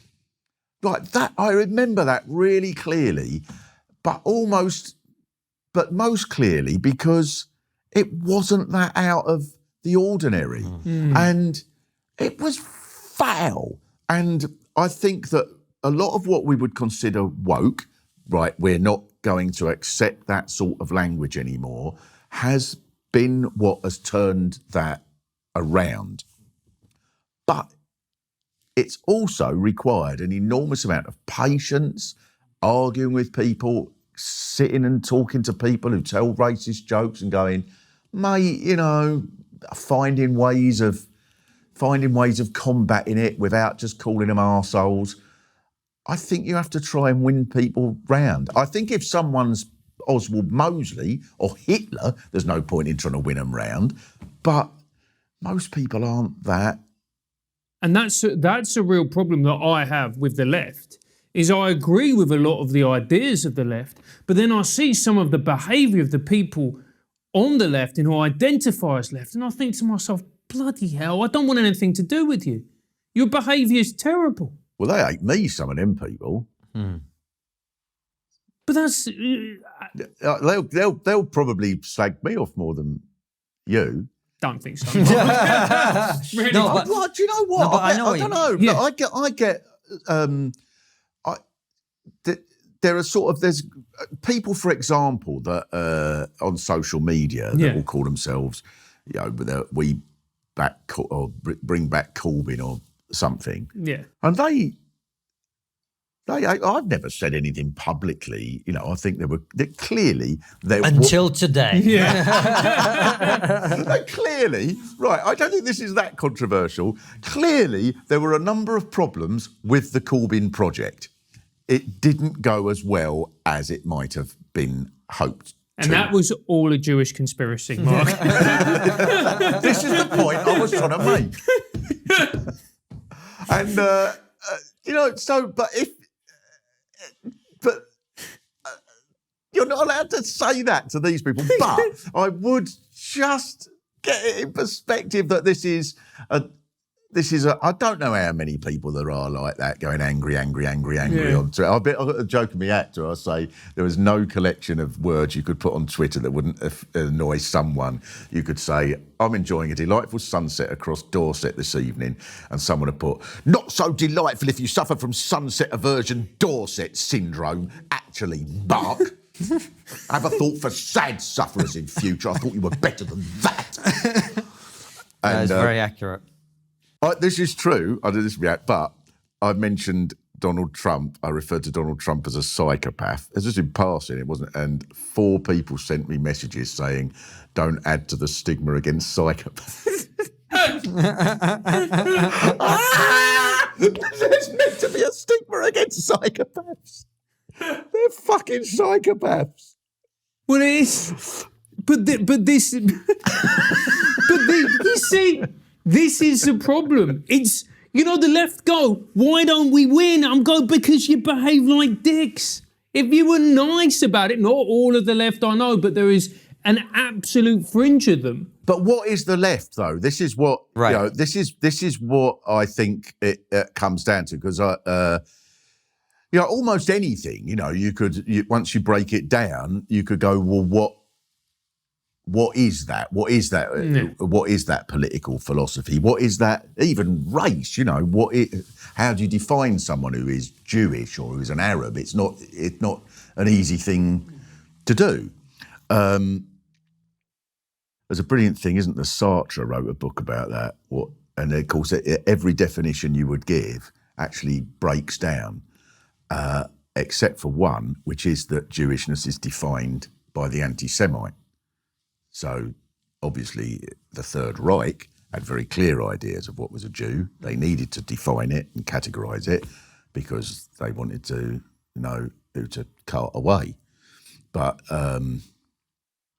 Like that, I remember that really clearly, but most clearly because it wasn't that out of the ordinary. And it was foul. And I think that a lot of what we would consider woke, right, we're not going to accept that sort of language anymore, has been what has turned that around. But it's also required an enormous amount of patience, arguing with people, sitting and talking to people who tell racist jokes and going, mate, finding ways of combating it without just calling them arseholes. I think you have to try and win people round. I think if someone's Oswald Mosley or Hitler, there's no point in trying to win them round. But most people aren't that And that's a real problem that I have with the left, is I agree with a lot of the ideas of the left, but then I see some of the behaviour of the people on the left and who identify as left, and I think to myself, bloody hell, I don't want anything to do with you. Your behaviour is terrible. Well, they hate me, some of them people. But that's... They'll probably slag me off more than you. Don't think so. Really? No, but, Well, do you know what? No, but I know I what don't you- know. Yeah. I get. There are sort of there's people, for example, that on social media that Yeah. will call themselves, you know, we back or bring back Corbyn or something, Yeah. and I've never said anything publicly. You know, I think clearly Until today. Yeah. clearly, right, I don't think this is that controversial. Clearly, there were a number of problems with the Corbyn project. It didn't go as well as it might have been hoped. And that was all a Jewish conspiracy, Mark. This is the point I was trying to make. And, you know, so, but you're not allowed to say that to these people. But I would just get it in perspective that this is a, I don't know how many people there are like that going angry Yeah. on Twitter. I've got a joke in my act where I say there was no collection of words you could put on Twitter that wouldn't annoy someone. You could say, I'm enjoying a delightful sunset across Dorset this evening, and someone would put, not so delightful if you suffer from sunset aversion Dorset syndrome. Actually, Mark, have a thought for sad sufferers in future. I thought you were better than that. That is very accurate. This is true. I did this react, but I mentioned Donald Trump. I referred to Donald Trump as a psychopath. It's just in passing, it wasn't. And 4 people sent me messages saying, "Don't add to the stigma against psychopaths." There's meant to be a stigma against psychopaths. They're fucking psychopaths. Well, it is. You see, this is the problem. It's, you know, the left go, why don't we win? I'm going, because you behave like dicks. If you were nice about it, not all of the left I know, but there is an absolute fringe of them. But what is the left, though? This is what, Right. you know, this is what I think it comes down to, because you know, almost anything, you know, once you break it down, you could go, well, what is that? What is that? What is that political philosophy? What is that? Even race, you know, how do you define someone who is Jewish or who is an Arab? It's not an easy thing to do. There's a brilliant thing, isn't there? Sartre wrote a book about that. And of course, every definition you would give actually breaks down, except for one, which is that Jewishness is defined by the anti-Semite. So obviously the Third Reich had very clear ideas of what was a Jew. They needed to define it and categorise it because they wanted to know who to cart away. But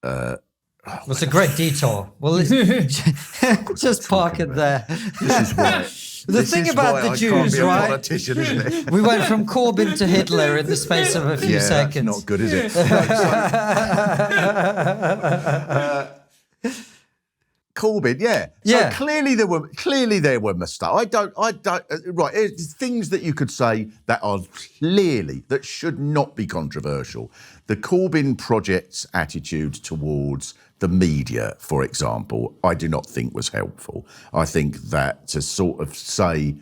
It's a great detour. Well, just park it there. this is why. The thing about the I Jews, can't be a right? politician, isn't it? We went from Corbyn to Hitler in the space of a few Yeah, seconds. that's not good, is it? Corbyn, yeah. Yeah. So clearly there were mistakes. I don't. Right, it's things that you could say that are that should not be controversial. The Corbyn project's attitude towards the media, for example, I do not think was helpful. I think that to sort of say,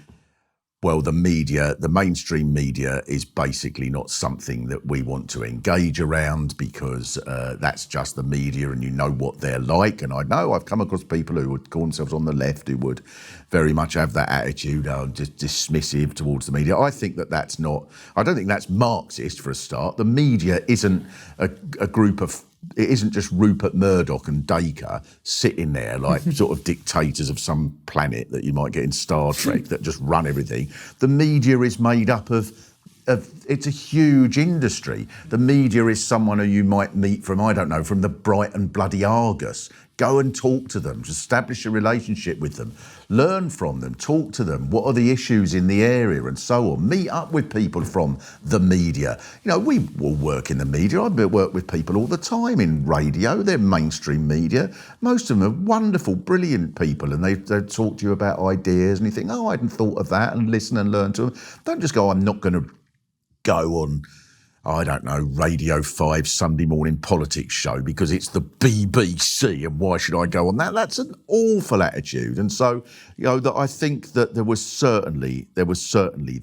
well, the media, the mainstream media is basically not something that we want to engage around because that's just the media and you know what they're like. And I know I've come across people who would call themselves on the left who would very much have that attitude, just dismissive towards the media. I think that's not, I don't think that's Marxist for a start. The media isn't a group of, it isn't just Rupert Murdoch and Dacre sitting there like sort of dictators of some planet that you might get in Star Trek that just run everything. The media is made up of it's a huge industry. The media is someone who you might meet from, I don't know, from the Brighton bloody Argus, Go and talk to them, just establish a relationship with them, learn from them, talk to them. What are the issues in the area and so on? Meet up with people from the media. You know, we will work in the media. I work with people all the time in radio. They're mainstream media. Most of them are wonderful, brilliant people, and they talk to you about ideas, and you think, oh, I hadn't thought of that, and listen and learn to them. Don't just go, I'm not going to go on, I don't know, Radio 5 Sunday morning politics show because it's the BBC and why should I go on that? That's an awful attitude. And so, you know, that I think that there was certainly that. There was certainly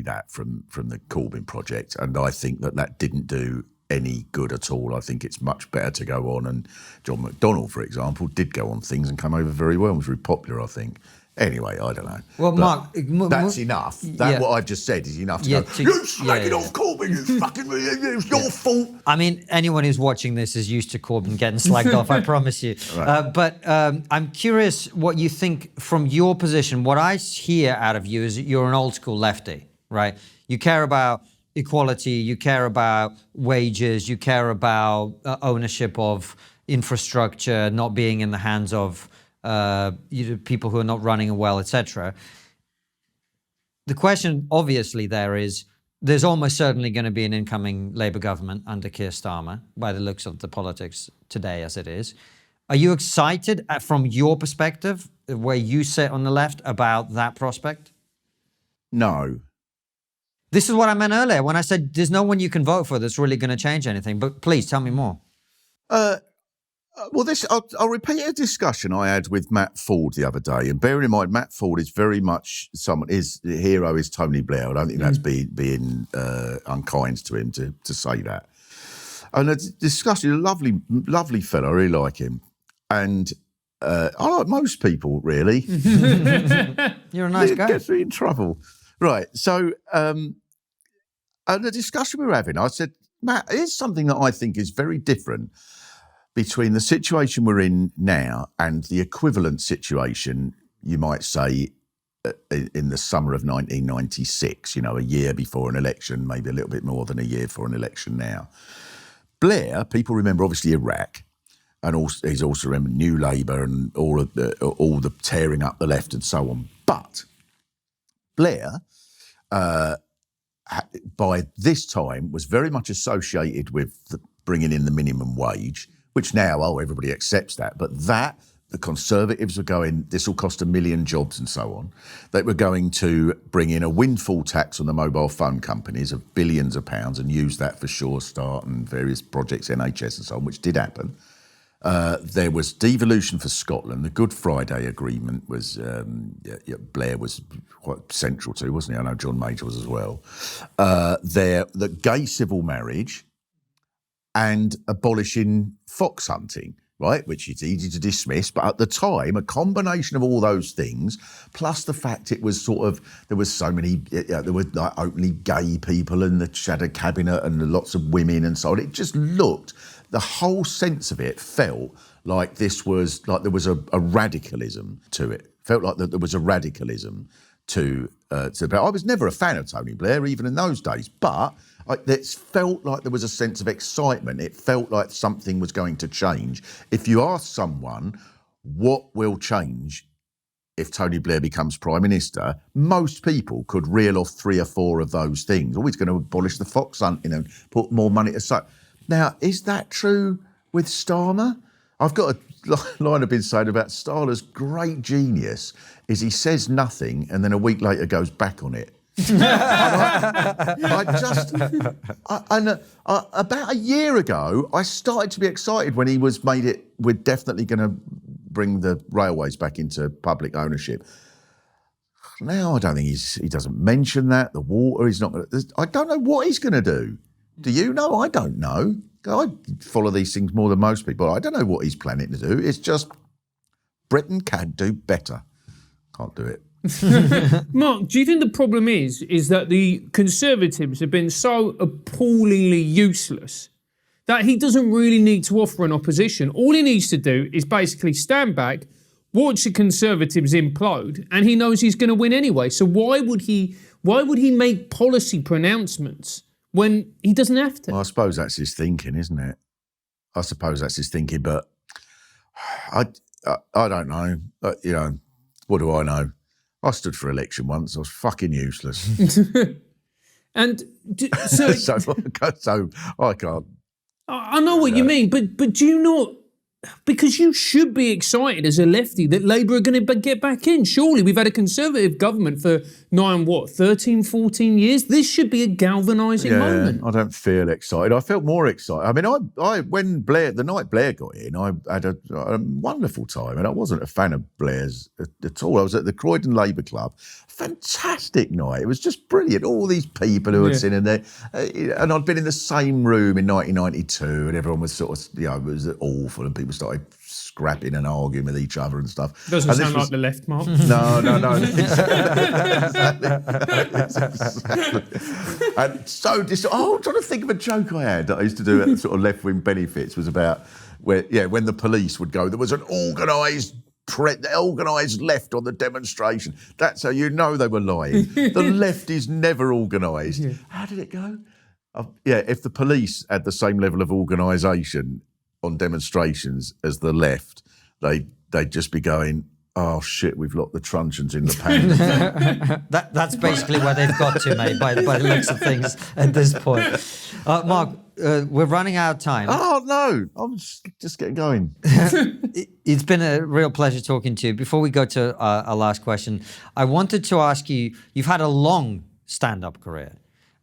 that from the Corbyn project, and I think that didn't do any good at all. I think it's much better to go on, and John McDonnell, for example, did go on things and come over very well, was very popular, I think. Anyway, I don't know. Well, Mark, that's enough. What I've just said is enough to go, you slagging off Corbyn, you fucking, it's your fault. I mean, anyone who's watching this is used to Corbyn getting slagged off, I promise you. Right. But I'm curious what you think from your position. What I hear out of you is that you're an old school lefty, right? You care about equality, you care about wages, you care about ownership of infrastructure, not being in the hands of people who are not running well, etc. The question, obviously, there's almost certainly going to be an incoming Labour government under Keir Starmer, by the looks of the politics today as it is. Are you excited, from your perspective, where you sit on the left, about that prospect? No. This is what I meant earlier when I said there's no one you can vote for that's really going to change anything. But please tell me more. Well, I'll repeat a discussion I had with Matt Ford the other day, and bearing in mind Matt Ford is very much his hero is Tony Blair. I don't think that's being unkind to him to say that. And a discussion, a lovely fellow, I really like him, and I like most people really. You're a nice guy. Gets me in trouble, right? So, and the discussion we were having, I said, Matt, here's something that I think is very different between the situation we're in now and the equivalent situation, you might say, in the summer of 1996, you know, a year before an election, maybe a little bit more than a year for an election now. Blair, people remember obviously Iraq, and also, he's also remembered New Labour and all the tearing up the left and so on. But Blair, by this time, was very much associated with bringing in the minimum wage, which now, everybody accepts that. But the Conservatives were going, this will cost 1 million jobs and so on. They were going to bring in a windfall tax on the mobile phone companies of billions of pounds and use that for Sure Start and various projects, NHS and so on, which did happen. There was devolution for Scotland. The Good Friday Agreement was, Blair was quite central to, wasn't he? I know John Major was as well. The gay civil marriage, and abolishing fox hunting, right, which is easy to dismiss. But at the time, a combination of all those things, plus the fact it was there was so many, there were like openly gay people in the shadow cabinet and lots of women and so on. It just looked, the whole sense of it felt like there was a radicalism to it. Felt like that there was a radicalism to Blair. I was never a fan of Tony Blair, even in those days, but it felt like there was a sense of excitement. It felt like something was going to change. If you ask someone, what will change if Tony Blair becomes Prime Minister, most people could reel off 3 or 4 of those things. Oh, he's going to abolish the fox hunting and put more money aside. Now, is that true with Starmer? I've got a line I've been saying about Starmer's great genius is he says nothing and then a week later goes back on it. About a year ago, I started to be excited when he we're definitely going to bring the railways back into public ownership. Now I don't think he doesn't mention that. The water, he's not going to, I don't know what he's going to do. Do you know? I don't know. I follow these things more than most people. I don't know what he's planning to do. It's just Britain can do better. Can't do it. Mark, do you think the problem is that the Conservatives have been so appallingly useless that he doesn't really need to offer an opposition? All he needs to do is basically stand back, watch the Conservatives implode, and he knows he's going to win anyway. So why would he make policy pronouncements when he doesn't have to? Well, I suppose that's his thinking, isn't it? I suppose that's his thinking, but I don't know. What do I know? I stood for election once. I was fucking useless. And so so I can't. I know what you mean, but do you not? Because you should be excited as a lefty that Labour are going to get back in. Surely we've had a Conservative government for 13, 14 years. This should be a galvanising moment. I don't feel excited. I felt more excited. I mean, when the night Blair got in, I had a wonderful time, and I wasn't a fan of Blair's at all. I was at the Croydon Labour Club. Fantastic night. It was just brilliant. All these people who had seen in there, and I'd been in the same room in 1992, and everyone was sort of, it was awful, and people started scrapping and arguing with each other and stuff. Doesn't sound like the left, Mark. No. And so I'm trying to think of a joke I had that I used to do at sort of left-wing benefits, was about when the police would go, there was an organised left on the demonstration. That's how you know they were lying. The left is never organised. Yeah. How did it go? If the police had the same level of organisation on demonstrations as the left, they'd just be going, oh shit, we've locked the truncheons in the pan. That's basically where they've got to, mate, by the looks of things at this point. Mark, we're running out of time. Oh no, I'm just getting going. It's been a real pleasure talking to you. Before we go to our last question, I wanted to ask you, you've had a long stand-up career.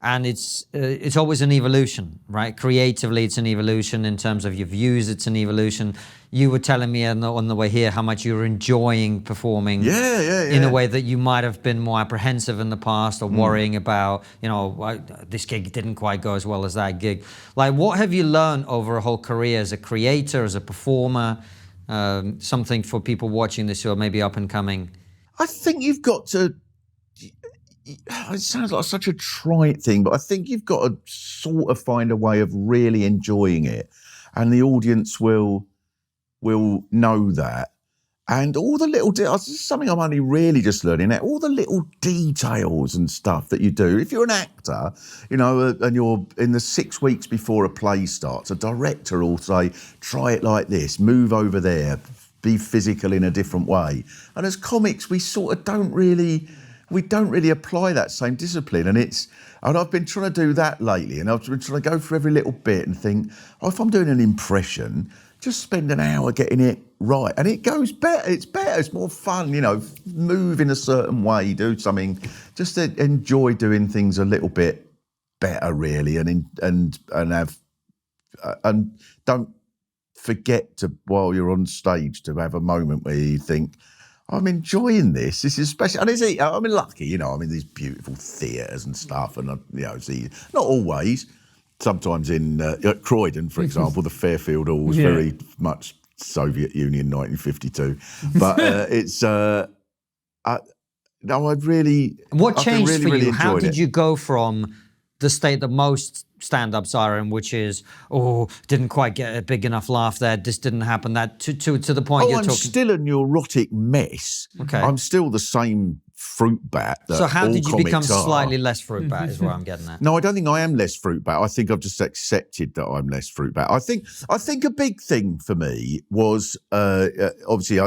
And it's always an evolution, right? Creatively, it's an evolution. In terms of your views, it's an evolution. You were telling me on the way here how much you were enjoying performing in a way that you might have been more apprehensive in the past or worrying about, this gig didn't quite go as well as that gig. Like, what have you learned over a whole career as a creator, as a performer? Something for people watching this who are maybe up and coming. I think you've got to... It sounds like such a trite thing, but I think you've got to sort of find a way of really enjoying it, and the audience will know that. And all the little this is something I'm only really just learning now. All the little details and stuff that you do. If you're an actor, and you're in the 6 weeks before a play starts, a director will say, "Try it like this, move over there, be physical in a different way." And as comics, we sort of don't really apply that same discipline, and I've been trying to do that lately, and I've been trying to go for every little bit and think, if I'm doing an impression, just spend an hour getting it right, and it goes better. It's better. It's more fun. Move in a certain way, do something, just to enjoy doing things a little bit better, really, and don't forget to, while you're on stage, to have a moment where you think, I'm enjoying this. This is special. And I'm lucky, I'm in these beautiful theatres and stuff. And, see, not always. Sometimes in Croydon, for example, the Fairfield Hall was very much Soviet Union 1952. But I'd really... What changed really, for you? really How did it. you go from the state that most stand-ups are in, which is, didn't quite get a big enough laugh there, this didn't happen, that to the point you're I'm talking... still a neurotic mess. Okay. I'm still the same fruit bat that So how all did you become comics are. slightly less fruit bat is what I'm getting at. No, I don't think I am less fruit bat. I think I've just accepted that I'm less fruit bat. I think a big thing for me was, obviously,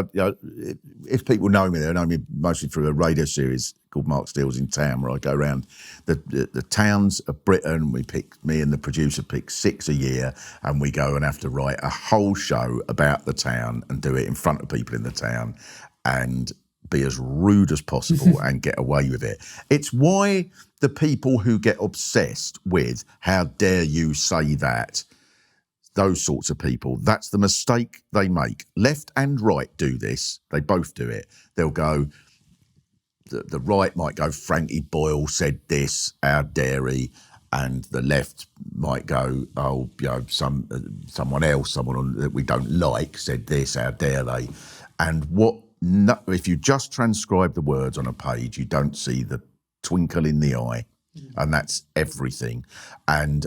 if people know me, they know me mostly through a radio series called Mark Steele's in Town, where I go around the towns of Britain. Me and the producer pick 6 a year, and we go and have to write a whole show about the town and do it in front of people in the town and be as rude as possible and get away with it. It's why the people who get obsessed with how dare you say that, those sorts of people, that's the mistake they make. Left and right do this. They both do it. They'll go, the right might go, Frankie Boyle said this, how dare he? And the left might go, someone that we don't like said this, how dare they? And if you just transcribe the words on a page, you don't see the twinkle in the eye, and that's everything. And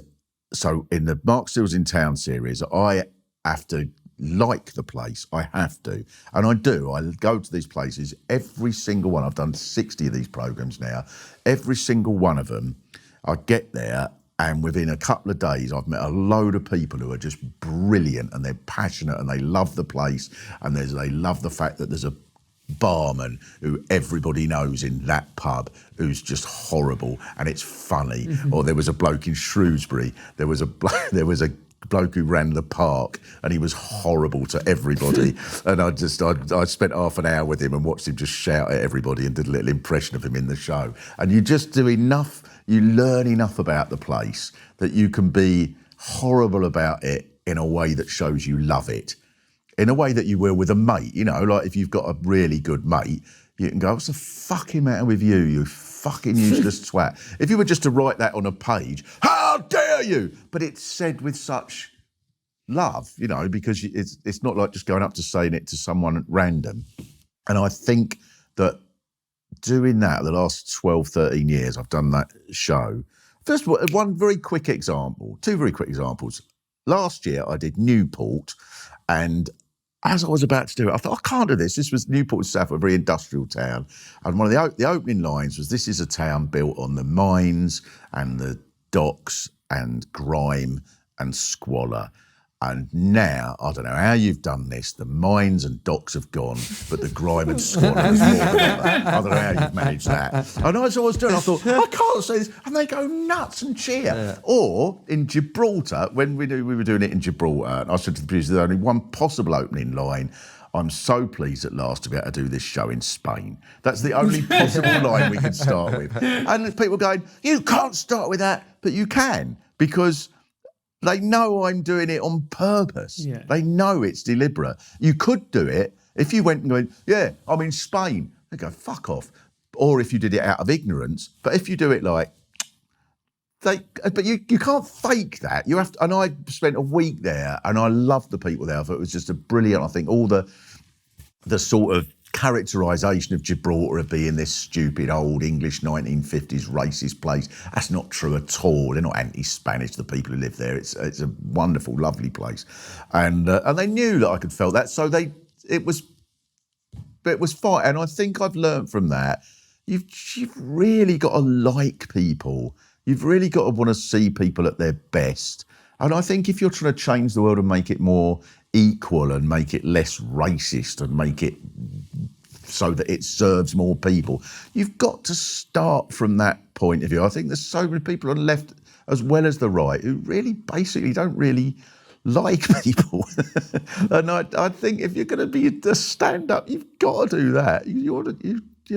so in the Mark Steele's in Town series, I have to like the place. I have to. And I do. I go to these places, every single one. I've done 60 of these programmes now. Every single one of them, I get there And within a couple of days, I've met a load of people who are just brilliant and they're passionate and they love the place and they love the fact that there's a barman who everybody knows in that pub who's just horrible and it's funny. Or there was a bloke in Shrewsbury. There was a bloke who ran the park and he was horrible to everybody. And I spent half an hour with him and watched him just shout at everybody and did a little impression of him in the show. And you just do enough, you learn enough about the place that you can be horrible about it in a way that shows you love it. In a way that you will with a mate, you know, like if you've got a really good mate, you can go, what's the fucking matter with you, you fucking useless twat. If you were just to write that on a page, how dare you? But it's said with such love, you know, because it's not like just going up to saying it to someone at random. And I think that doing that the last 12, 13 years, I've done that show. First of all, one very quick example, two very quick examples. Last year I did Newport, and as I was about to do it, I thought, I can't do this. This was Newport, Stafford, a very industrial town. And one of the opening lines was, this is a town built on the mines and the docks and grime and squalor. And now, I don't know how you've done this, the mines and docks have gone, but the grime and squalor is more than that. I don't know how you've managed that. And as I was doing, I thought, I can't say this. And they go nuts and cheer. Yeah. Or in Gibraltar, when we were doing it in Gibraltar, and I said to the producer, there's only one possible opening line. I'm so pleased at last to be able to do this show in Spain. That's the only possible line we can start with. And people going, you can't start with that, but you can, because they know I'm doing it on purpose. Yeah. They know it's deliberate. You could do it if you went and went, yeah, I'm in Spain. They go, fuck off. Or if you did it out of ignorance. But if you do it like, but you can't fake that. You have to, and I spent a week there and I loved the people there. I thought it was just a brilliant, I think all the sort of characterisation of Gibraltar of being this stupid old English 1950s racist place. That's not true at all. They're not anti-Spanish, the people who live there. It's a wonderful, lovely place. And they knew that I could feel that. So it was fine. And I think I've learned from that, you've really got to like people. You've really got to want to see people at their best. And I think if you're trying to change the world and make it more equal and make it less racist and make it so that it serves more people, you've got to start from that point of view. I think there's so many people on the left as well as the right who really basically don't really like people. And I think if you're going to be a stand-up, you've got to do that. You're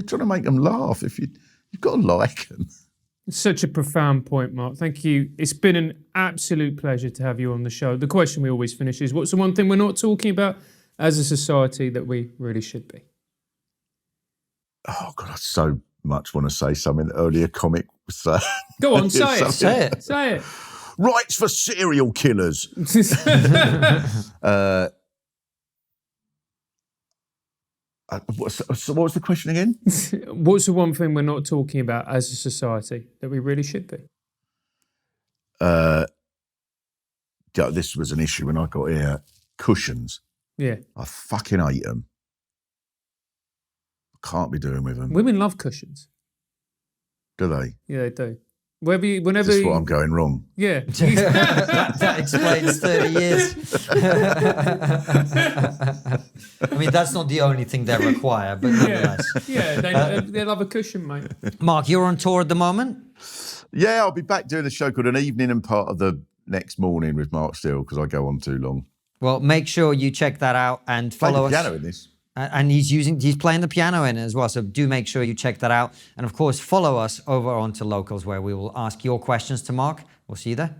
trying to make them laugh. You've got to like them. Such a profound point, Mark. Thank you. It's been an absolute pleasure to have you on the show. The question we always finish is, what's the one thing we're not talking about as a society that we really should be? Oh, God, I so much want to say something that only a comic would say. Go on, say it. Say it. Say it. Rights for serial killers. So what was the question again? What's the one thing we're not talking about as a society that we really should be? This was an issue when I got here. Cushions. Yeah. I fucking hate them. Can't be doing with them. Women love cushions. Do they? Yeah, they do. Whenever Is this what I'm going wrong? Yeah. that explains 30 years. I mean, that's not the only thing they require, but nonetheless. Yeah, they love a cushion, mate. Mark, you're on tour at the moment? Yeah, I'll be back doing a show called An Evening and part of the next morning with Mark Steele because I go on too long. Well, make sure you check that out and follow us. Play the piano in this. And he's playing the piano in it as well. So do make sure you check that out. And of course, follow us over onto Locals where we will ask your questions to Mark. We'll see you there.